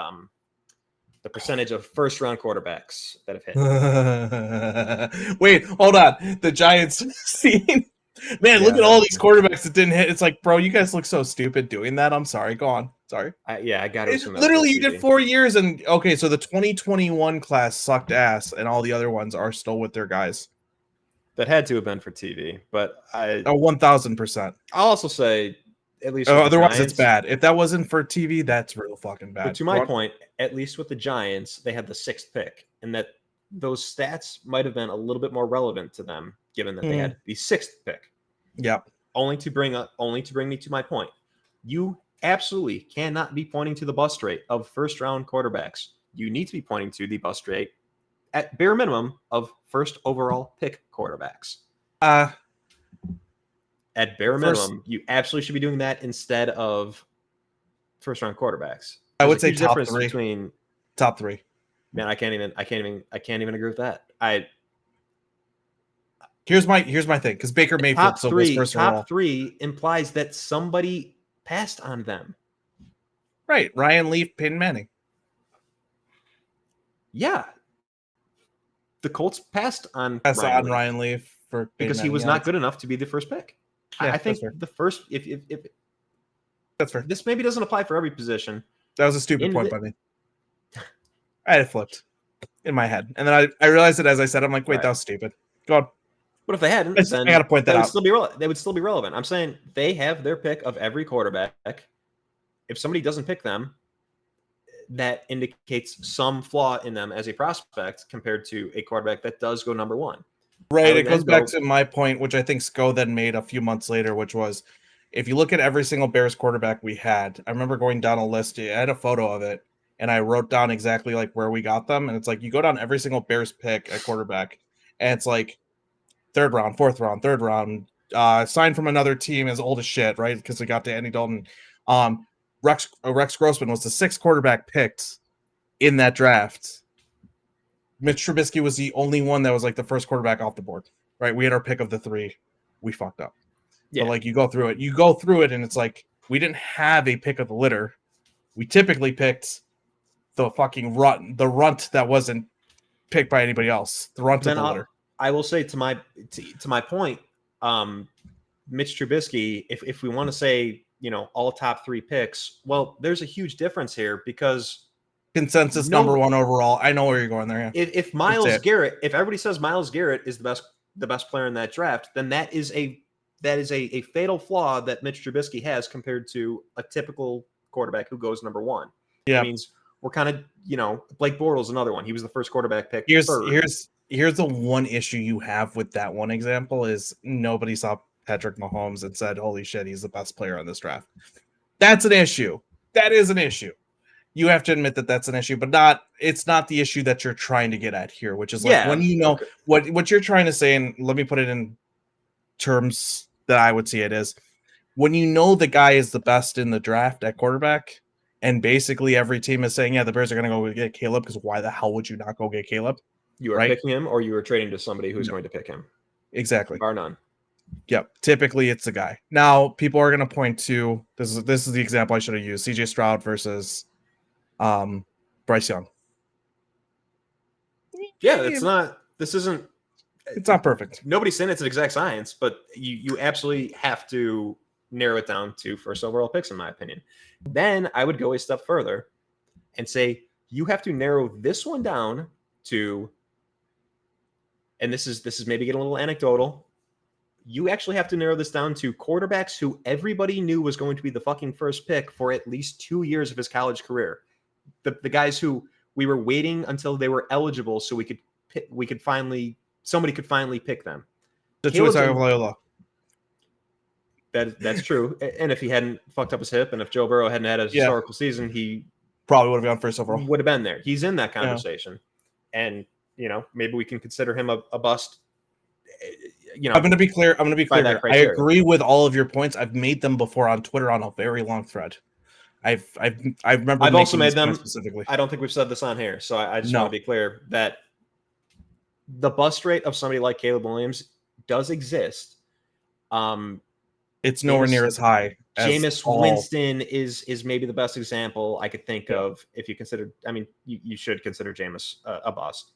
percentage of first round quarterbacks that have hit. Wait, hold on. The Giants scene. Man, look at all these quarterbacks that didn't hit. It's like, bro, you guys look so stupid doing that. I'm sorry. Go on. Sorry. I got it. Literally, you did 4 years, and okay, so the 2021 class sucked ass, and all the other ones are still with their guys. That had to have been for TV, but 1000%. I'll also say, at least otherwise it's bad. If that wasn't for TV, that's real fucking bad. But to my point, at least with the Giants, they had the 6th pick, and that those stats might have been a little bit more relevant to them, given that they had the 6th pick. Yep. Only to bring me to my point. You absolutely cannot be pointing to the bust rate of first round quarterbacks. You need to be pointing to the bust rate at bare minimum of first overall pick quarterbacks. At bare minimum, you absolutely should be doing that instead of first round quarterbacks. I would say top 3. Between top 3. Man, I can't even agree with that. Here's my thing, because Baker Mayfield top 3 implies that somebody passed on them. Right. Ryan Leaf, Peyton Manning. Yeah. The Colts passed on Ryan Leaf for because he was not good enough to be the first pick. Yeah, I think the first, if that's fair. This maybe doesn't apply for every position. That was a stupid point by me. I had it flipped in my head, and then I realized it as I said. I'm like, wait, that was stupid. Go on. But if they hadn't, then I got to point that out. They would still be relevant. I'm saying they have their pick of every quarterback. If somebody doesn't pick them, that indicates some flaw in them as a prospect compared to a quarterback that does go number 1. Right. It goes back to my point, which I think Sko then made a few months later, which was, if you look at every single Bears quarterback we had, I remember going down a list. I had a photo of it, and I wrote down exactly like where we got them. And it's like, you go down every single Bears pick at quarterback, and it's like 3rd round, 4th round, 3rd round, signed from another team as old as shit, right? Because we got to Andy Dalton. Rex Grossman was the 6th quarterback picked in that draft. Mitch Trubisky was the only one that was like the first quarterback off the board, right? We had our pick of the 3. We fucked up. Yeah. But like you go through it, and it's like, we didn't have a pick of the litter. We typically picked the fucking runt that wasn't picked by anybody else. The runt of the litter. I will say to my point, Mitch Trubisky, if we want to say, all top 3 picks, well, there's a huge difference here because consensus number 1 overall. I know where you're going there. Yeah. If Myles Garrett, if everybody says Myles Garrett is the best player in that draft, then that is a fatal flaw that Mitch Trubisky has compared to a typical quarterback who goes number 1. Yeah, it means we're kind of, Blake Bortles, another one. He was the first quarterback pick. Here's the one issue you have with that one example is nobody saw Patrick Mahomes and said, holy shit, he's the best player on this draft. That's an issue. That is an issue. You have to admit that that's an issue, but it's not the issue that you're trying to get at here, which is like when what you're trying to say, and let me put it in terms that I would see it is, when you know the guy is the best in the draft at quarterback, and basically every team is saying, yeah, the Bears are going to go get Caleb, because why the hell would you not go get Caleb? You are right? picking him, or you are trading to somebody who's going to pick him. Exactly. Bar none. Yep. Typically, it's the guy. Now, people are going to point to this is the example I should have used: C.J. Stroud versus Bryce Young. Yeah, it's not. This isn't. It's not perfect. Nobody's saying it's an exact science, but you absolutely have to narrow it down to first overall picks, in my opinion. Then I would go a step further and say you have to narrow this one down to, and this is maybe getting a little anecdotal. You actually have to narrow this down to quarterbacks who everybody knew was going to be the fucking first pick for at least 2 years of his college career. The guys who we were waiting until they were eligible so somebody could finally pick them. That's true. And if he hadn't fucked up his hip, and if Joe Burrow hadn't had a historical season, he probably would have gone first overall. Would have been there. He's in that conversation. Yeah. And, maybe we can consider him a bust. I'm going to be clear. I agree with all of your points. I've made them before on Twitter on a very long thread. I remember. I've also made them specifically. I don't think we've said this on here, so I just want to be clear that the bust rate of somebody like Caleb Williams does exist. It's nowhere near as high. Jameis Winston is maybe the best example I could think of. If you consider, you should consider Jameis a bust.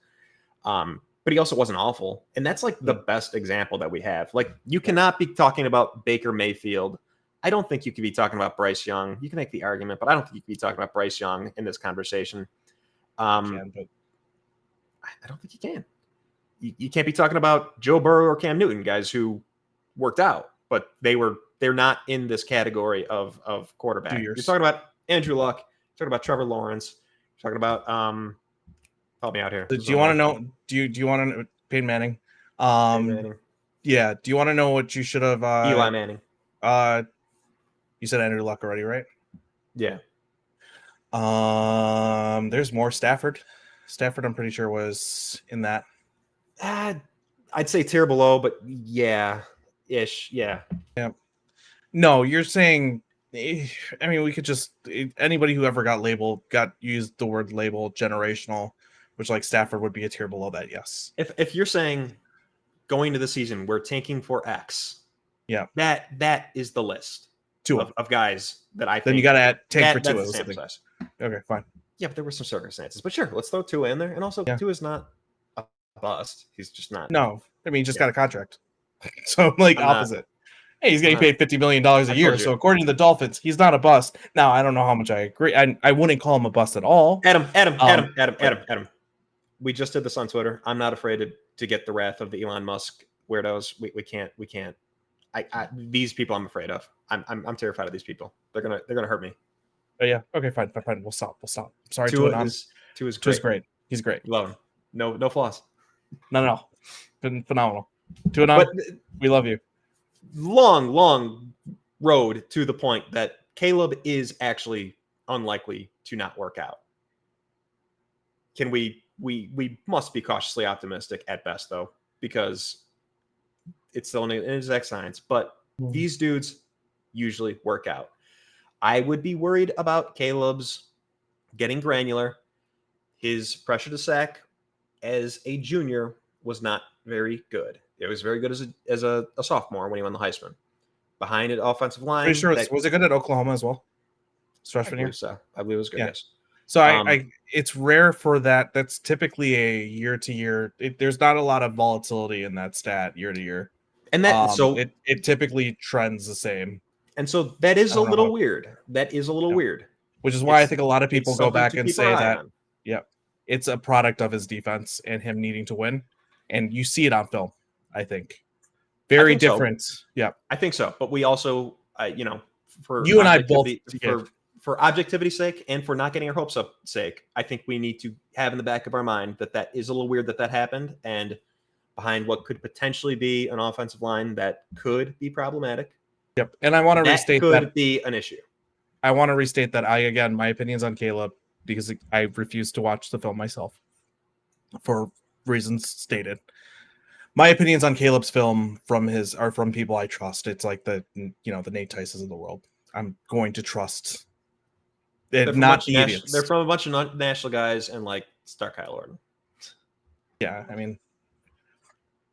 But he also wasn't awful. And that's like the best example that we have. Like, you cannot be talking about Baker Mayfield. I don't think you could be talking about Bryce Young. You can make the argument, but I don't think you could be talking about Bryce Young in this conversation. I don't think you can. You can't be talking about Joe Burrow or Cam Newton, guys who worked out, but they're not in this category of quarterback. You're talking about Andrew Luck. You're talking about Trevor Lawrence. You're talking about help me out here. Do you want to know? Do you want to know Peyton Manning? Peyton Manning. Yeah. Do you want to know what you should have? Eli Manning. You said Andrew Luck already, right? Yeah. There's more. Stafford, I'm pretty sure was in that. I'd say tier below, but ish. Yeah. No, you're saying. We could just anybody who ever got used the word label generational, which like Stafford would be a tier below that. Yes. If you're saying going to the season, we're tanking for X. Yeah. That is the list of guys that I think. Then you got to tank for Tua. Okay, fine. Yeah, but there were some circumstances. But sure, let's throw Tua in there. And also, Tua is not a bust. He's just not. No, he just got a contract. So opposite. Hey, he's getting paid $50 million a year. So according to the Dolphins, he's not a bust. Now, I don't know how much I agree. I wouldn't call him a bust at all. Adam. We just did this on Twitter. I'm not afraid to get the wrath of the Elon Musk weirdos. We can't. These people I'm afraid of. I'm terrified of these people. They're gonna hurt me. Oh yeah. Okay, fine. We'll stop. Sorry, Tua is great. He's great. Love him. No flaws. No. Been phenomenal. Tua, we love you. Long road to the point that Caleb is actually unlikely to not work out. Can we must be cautiously optimistic at best, though, because it's still an exact science. But these dudes usually work out. I would be worried about Caleb's getting granular. His pressure to sack as a junior was not very good. It was very good as a sophomore when he won the Heisman. Behind it, offensive line. Pretty sure was it good at Oklahoma as well? Freshman year? So I believe it was good. Yeah. Yes. So it's rare for that. That's typically a year to year. There's not a lot of volatility in that stat year to year, and it typically trends the same. And so that is a little weird. That is a little weird. Which is why I think a lot of people go back and say that. Yep, it's a product of his defense and him needing to win, and you see it on film. I think very different. So. Yeah, I think so. But we also, for you and I both for objectivity's sake and for not getting our hopes up sake, I think we need to have in the back of our mind that is a little weird that happened, and behind what could potentially be an offensive line that could be problematic. Yep, and I want to restate that could be an issue. I want to restate that my opinions on Caleb, because I refuse to watch the film myself for reasons stated. My opinions on Caleb's film are from people I trust. It's like the Nate Tysons of the world. I'm going to trust it, not the idiots. They're from a bunch of national guys and like Star Kyle Orton. Yeah, I mean,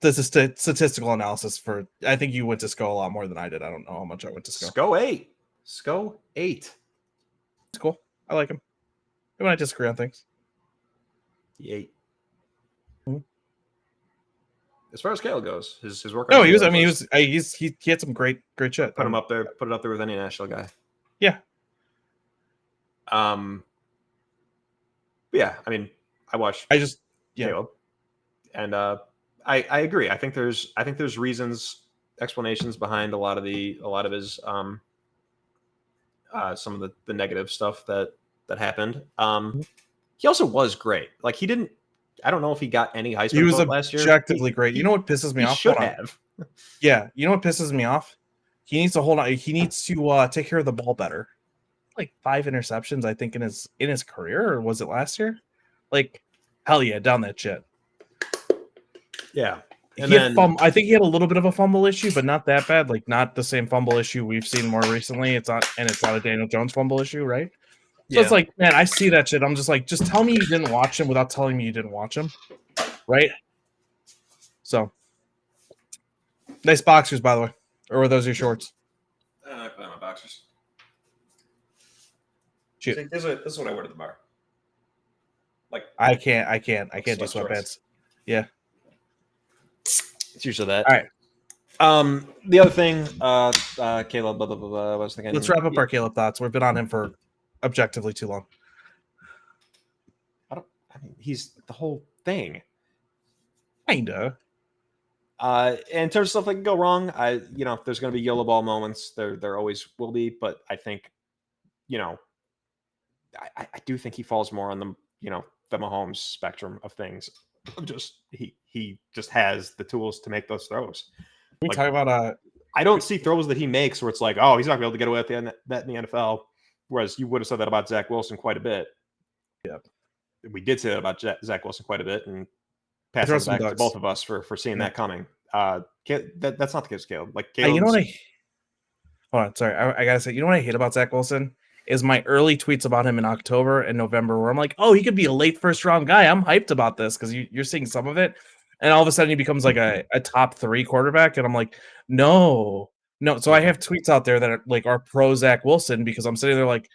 this is statistical analysis for. I think you went to SCO a lot more than I did. I don't know how much I went to SCO. SCO 8. SCO 8. It's cool. I like him. Even I disagree on things. The 8. Mm-hmm. As far as Caleb goes, his work. No, he was. I mean, he had some great shit. Put him up there. Put it up there with any national guy. Yeah. Yeah. I mean, I watched. Caleb, and I agree. I think there's reasons, explanations behind a lot of his some of the negative stuff that happened. He also was great. Like he didn't. I don't know if he got any Heisman. He was last year. Objectively great. You know what pisses me off? Should have. Yeah. You know what pisses me off? He needs to hold on. He needs to take care of the ball better. Like 5 interceptions, I think, in his career, or was it last year? Like, hell yeah, down that shit. Yeah. I think he had a little bit of a fumble issue, but not that bad. Like, not the same fumble issue we've seen more recently. It's not a Daniel Jones fumble issue, right? So it's like, man, I see that shit. I'm just like, just tell me you didn't watch him without telling me you didn't watch him, right? So, nice boxers, by the way. Or were those your shorts? I put on my boxers. Shoot. This is what I wear to the bar. Like I can't do sweatpants. Yeah. It's usually that. All right. The other thing, Caleb, blah, blah, blah, blah, I was thinking. Let's wrap up our Caleb thoughts. We've been on him for objectively too long. I mean, he's the whole thing. Kinda. In terms of stuff that can go wrong, there's going to be yellow ball moments. There always will be, but I think, I do think he falls more on the Mahomes spectrum of things. Just he just has the tools to make those throws. We talk about I don't see throws that he makes where it's like, oh, he's not going to be able to get away with that in the NFL. Whereas you would have said that about Zach Wilson quite a bit. Yeah, we did say that about Zach Wilson quite a bit, and pass it back to both of us for seeing that coming. That's not the case, Caleb. Like, you know what hold on, sorry, I gotta say, you know what I hate about Zach Wilson is my early tweets about him in October and November, where I'm like, oh, he could be a late first round guy. I'm hyped about this because you're seeing some of it, and all of a sudden he becomes like a top 3 quarterback, and I'm like, no. So I have tweets out there that are pro Zach Wilson because I'm sitting there like,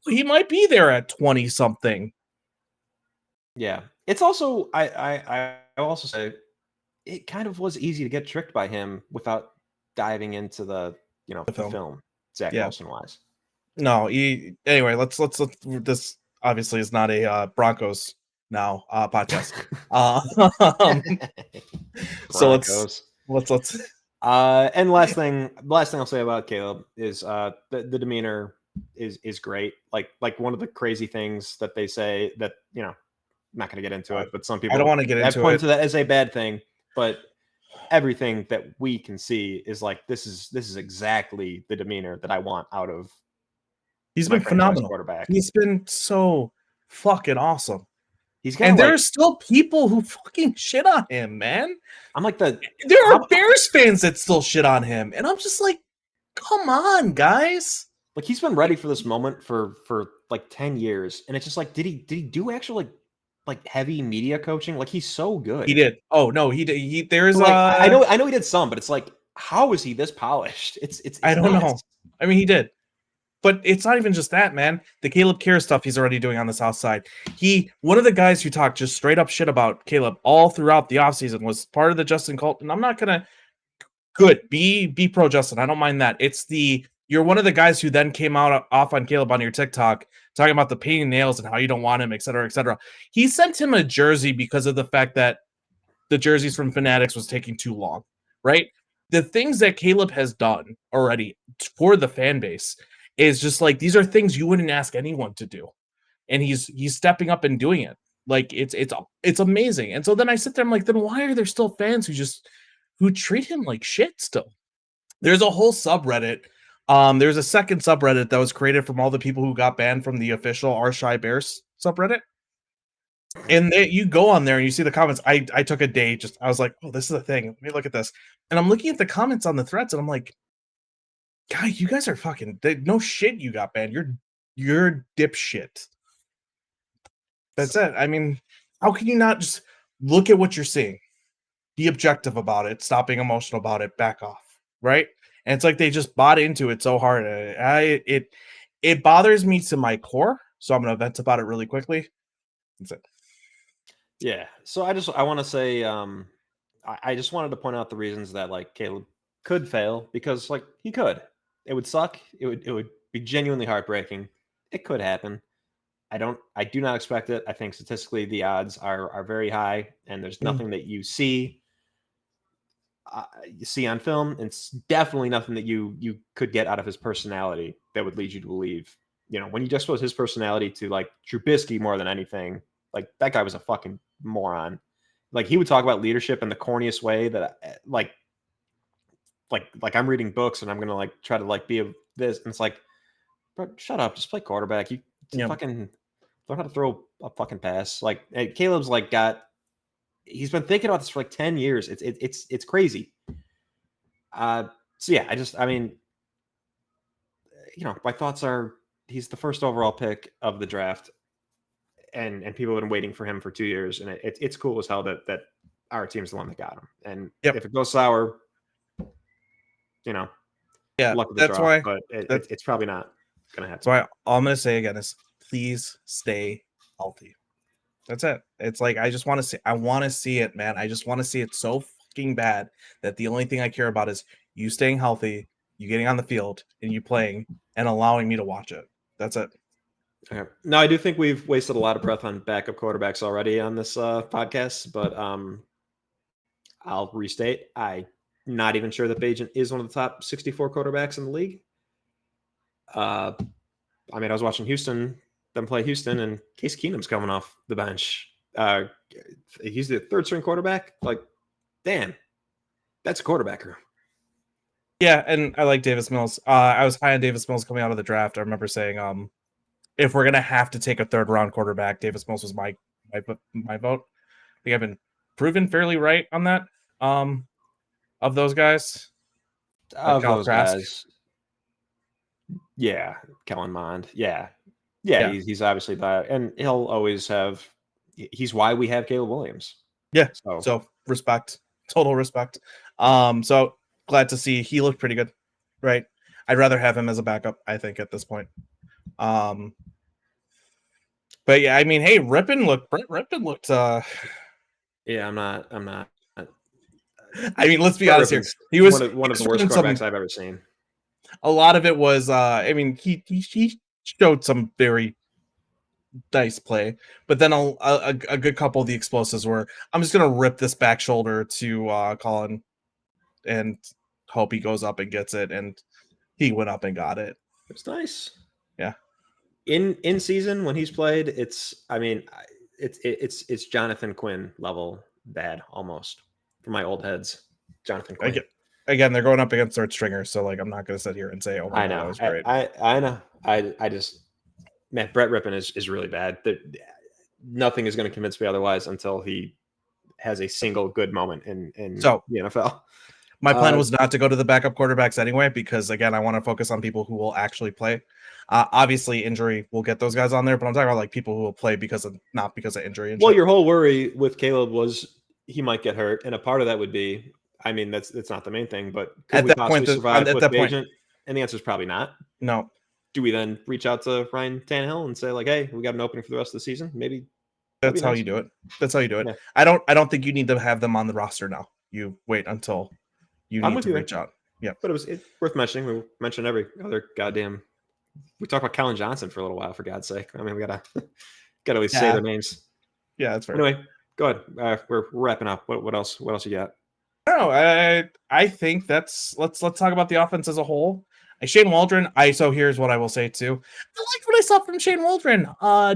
he might be there at 20 something. Yeah, it's also I also say it kind of was easy to get tricked by him without diving into the film Zach Wilson wise. No, anyway, let's this obviously is not a Broncos now podcast. So let's and last thing I'll say about Caleb is the demeanor is great. Like one of the crazy things that they say that I'm not going to get into it, but some people I don't want to get into it. To that as a bad thing, but everything that we can see is like this is exactly the demeanor that I want out of. He's been phenomenal. Quarterback. He's been so fucking awesome. There's still people who fucking shit on him, man. I'm like there are Bears fans that still shit on him, and I'm just like, come on, guys. Like he's been ready for this moment for like 10 years, and it's just like, did he do actual like heavy media coaching? Like he's so good. He did. Oh no, he did. There's I know he did some, but it's like, how is he this polished? It's I don't know. I mean, he did. But it's not even just that, man. The Caleb Care stuff he's already doing on the South Side. One of the guys who talked just straight up shit about Caleb all throughout the offseason was part of the Justin Colton. I'm not gonna be pro Justin. I don't mind that. You're one of the guys who then came off on Caleb on your TikTok talking about the painting nails and how you don't want him, et cetera, et cetera. He sent him a jersey because of the fact that the jerseys from Fanatics was taking too long, right? The things that Caleb has done already for the fan base is just like, these are things you wouldn't ask anyone to do. And he's stepping up and doing it. Like it's amazing. And so then I sit there, I'm like, then why are there still fans who treat him like shit still? There's a whole subreddit. There's a second subreddit that was created from all the people who got banned from the official Our Shy Bears subreddit. And you go on there and you see the comments. I took a day, I was like, oh, this is a thing. Let me look at this. And I'm looking at the comments on the threads and I'm like, guy, you guys are fucking no shit. You got banned. You're dipshit. That's it. I mean, how can you not just look at what you're seeing. Be objective about it. Stop being emotional about it. Back off. Right? And it's like they just bought into it so hard. It bothers me to my core. So I'm going to vent about it really quickly. That's it. Yeah. So I want to say I just wanted to point out the reasons that like Caleb could fail, because like he could. It would suck. It would be genuinely heartbreaking. It could happen. I do not expect it. I think statistically the odds are very high, and there's nothing that you see on film, and it's definitely nothing that you could get out of his personality that would lead you to believe. You know, when you juxtapose his personality to like Trubisky more than anything, like that guy was a fucking moron. Like he would talk about leadership in the corniest way that like I'm reading books and I'm gonna like try to like be a this, and it's like, bro, shut up, just play quarterback. You fucking learn how to throw a fucking pass. Like Caleb's like he's been thinking about this for like 10 years. It's crazy. So yeah, I mean, you know, my thoughts are he's the first overall pick of the draft, and people have been waiting for him for 2 years, and it's cool as hell that our team's the one that got him. And if it goes sour, you know, luck of the draw, why. But it's probably not gonna happen. So all I'm gonna say again is please stay healthy. That's it. It's like I want to see it, man. I just want to see it so fucking bad that the only thing I care about is you staying healthy, you getting on the field, and you playing and allowing me to watch it. That's it. Okay. Now I do think we've wasted a lot of breath on backup quarterbacks already on this podcast, but I'll restate. I'm not even sure that Bagent is one of the top 64 quarterbacks in the league. I mean, I was watching them play Houston, and Case Keenum's coming off the bench. He's the third string quarterback. Like, damn, that's a quarterback room. Yeah, and I like Davis Mills. I was high on Davis Mills coming out of the draft. I remember saying, if we're gonna have to take a third round quarterback, Davis Mills was my vote. I think I've been proven fairly right on that. Of those guys, of those guys, yeah, Kellen Mond, yeah. He's obviously that, and he'll always have. He's why we have Caleb Williams. Yeah, so respect, total respect. So glad to see he looked pretty good, right? I'd rather have him as a backup, I think, at this point. But yeah, I mean, hey, Brett Rypien looked. Yeah, I'm not. I mean, let's be honest here. He was one of the worst quarterbacks I've ever seen. A lot of it was, I mean, he showed some very nice play, but then a good couple of the explosives were, I'm just gonna rip this back shoulder to Colin and hope he goes up and gets it, and he went up and got it. It's nice. Yeah. In season when he's played, it's Jonathan Quinn level bad almost for my old heads. Jonathan Quinn. Again, they're going up against third stringers, so like I'm not gonna sit here and say, oh my God, that was great. I know. I just, man, Brett Rypien is really bad. Nothing is going to convince me otherwise until he has a single good moment in the NFL. My plan was not to go to the backup quarterbacks anyway, because again, I want to focus on people who will actually play. Obviously, injury will get those guys on there, but I'm talking about like people who will play not because of injury. Well, your whole worry with Caleb was he might get hurt, and a part of that would be, I mean, that's not the main thing, but could we possibly survive with Bagent? And the answer is probably not. No. Do we then reach out to Ryan Tannehill and say like, hey, we got an opening for the rest of the season? Maybe that's how you do it. That's how you do it. Yeah. I don't think you need to have them on the roster now. You wait until you need to reach out. Yeah. But it's worth mentioning. We mentioned every other goddamn. We talked about Kellen Johnson for a little while, for God's sake. I mean, we gotta at least say their names. Yeah, that's fair. Anyway, go ahead. We're wrapping up. What else? What else you got? No, I think let's talk about the offense as a whole. Shane Waldron, so here's what I will say too. I liked what I saw from Shane Waldron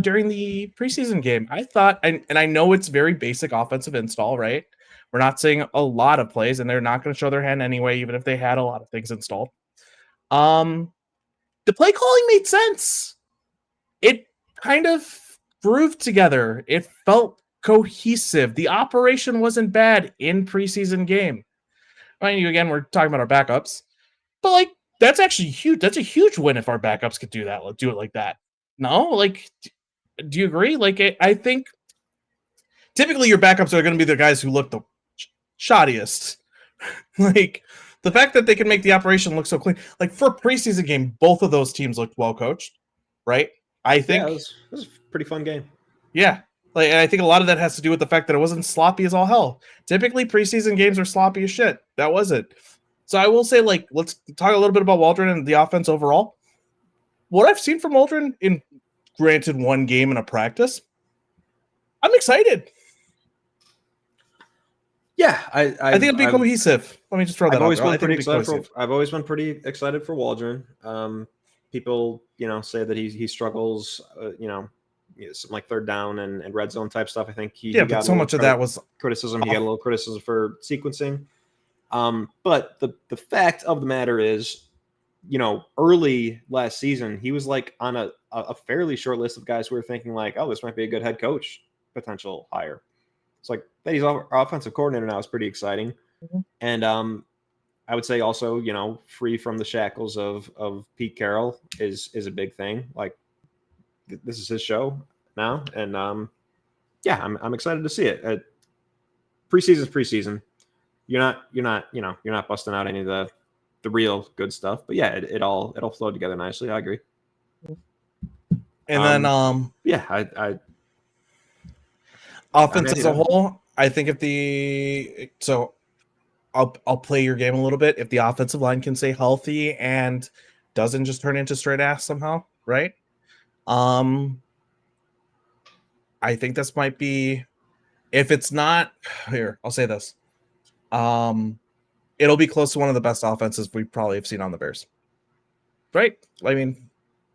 during the preseason game. I thought, and I know it's very basic offensive install, right? We're not seeing a lot of plays, and they're not going to show their hand anyway, even if they had a lot of things installed. The play calling made sense. It kind of grooved together. It felt cohesive. The operation wasn't bad in preseason game. Mind you, again, we're talking about our backups, but like that's actually huge. That's a huge win if our backups could do it like that. No, like, do you agree? Like, I think typically your backups are going to be the guys who look the shoddiest. Like the fact that they can make the operation look so clean, like for a preseason game, both of those teams looked well coached, right? I think it was a pretty fun game. Yeah. Like, and I think a lot of that has to do with the fact that it wasn't sloppy as all hell. Typically, preseason games are sloppy as shit. That was it. So I will say, like, let's talk a little bit about Waldron and the offense overall. What I've seen from Waldron in, granted, one game in a practice, I'm excited. Yeah, I think it'll be cohesive. Let me just throw that out there. I've always been pretty excited for Waldron. People, say that he struggles, some like third down and red zone type stuff. I think he got so much of that was criticism. He got a little criticism for sequencing. But the fact of the matter is, early last season, he was like on a fairly short list of guys who were thinking like, oh, this might be a good head coach potential hire. It's like that he's our offensive coordinator now is pretty exciting. Mm-hmm. And I would say also, free from the shackles of Pete Carroll is a big thing. Like this is his show now. And I'm excited to see it. Preseason's preseason. You're not busting out any of the real good stuff, but yeah, it'll flow together nicely. I agree. And then I offense as a whole, I think I'll play your game a little bit. If the offensive line can stay healthy and doesn't just turn into straight ass somehow, right? I think this might be, if it's not here, I'll say this. It'll be close to one of the best offenses we probably have seen on the Bears. Right? I mean,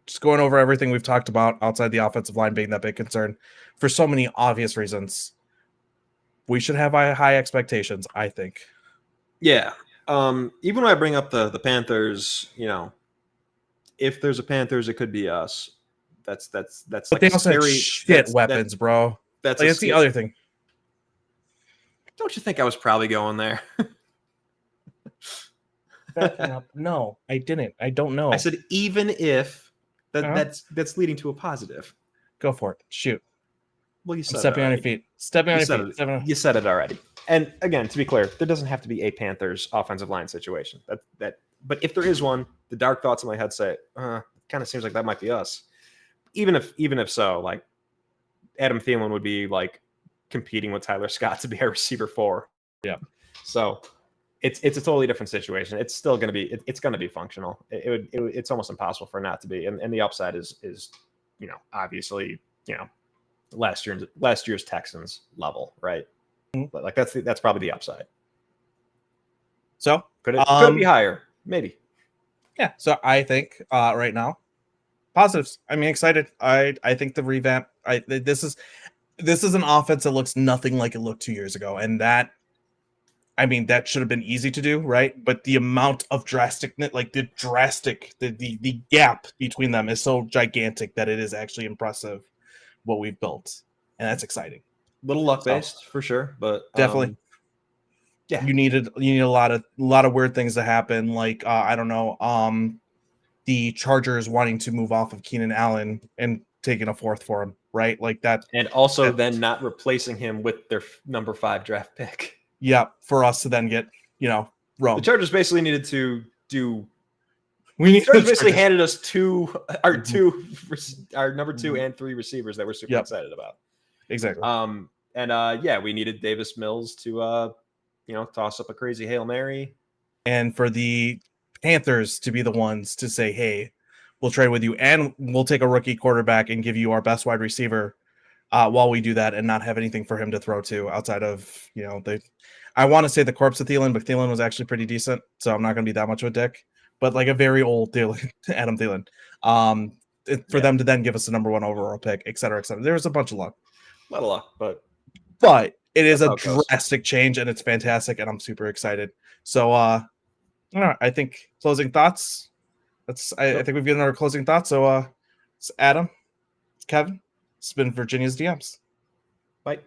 just going over everything we've talked about outside the offensive line being that big concern for so many obvious reasons. We should have high expectations, I think. Yeah. Even when I bring up the Panthers, if there's a Panthers, it could be us. That's but like they also scary shit weapons, bro. That's the other thing. Don't you think I was probably going there? Backing up. No, I didn't. I don't know. I said even if that's leading to a positive. Go for it. Shoot. Well, you said stepping on your feet. Stepping on your feet. You said it already. And again, to be clear, there doesn't have to be a Panthers offensive line situation. But if there is one, the dark thoughts in my head say, it kind of seems like that might be us. Even if so, like Adam Thielen would be like competing with Tyler Scott to be a receiver 4. Yeah. So it's a totally different situation. It's still going to be it's going to be functional. It's almost impossible for it not to be. And the upside is obviously last year's Texans level, right? Mm-hmm. But like that's probably the upside. So could it be higher? Maybe. Yeah. So I think right now, positives. I mean, excited. I think the revamp. This is an offense that looks nothing like it looked 2 years ago, and that should have been easy to do, right? But the amount of the gap between them is so gigantic that it is actually impressive what we've built, and that's exciting. Little luck based for sure, but definitely. Yeah, you need a lot of weird things to happen, like I don't know, the Chargers wanting to move off of Keenan Allen and taking a 4th for him, right? Like that, and also then not replacing him with their number 5 draft pick. Yeah, for us to then get Rome. The Chargers basically needed to do. Chargers basically handed us our number 2 and 3 receivers that we're super excited about. Exactly. We needed Davis Mills to toss up a crazy Hail Mary, and for the Panthers to be the ones to say, hey, we'll trade with you and we'll take a rookie quarterback and give you our best wide receiver while we do that, and not have anything for him to throw to outside of I want to say the corpse of Thielen, but Thielen was actually pretty decent, so I'm not going to be that much of a dick. But like a very old Thielen, Adam Thielen, for them to then give us the number 1 overall pick, et cetera, et cetera. There's a bunch of luck. A lot of luck, but it is a drastic change, and it's fantastic, and I'm super excited. So, all right, I think closing thoughts. I think we've given our closing thoughts. So, it's Adam, it's Kevin. It's been Virginia's DMs. Bye.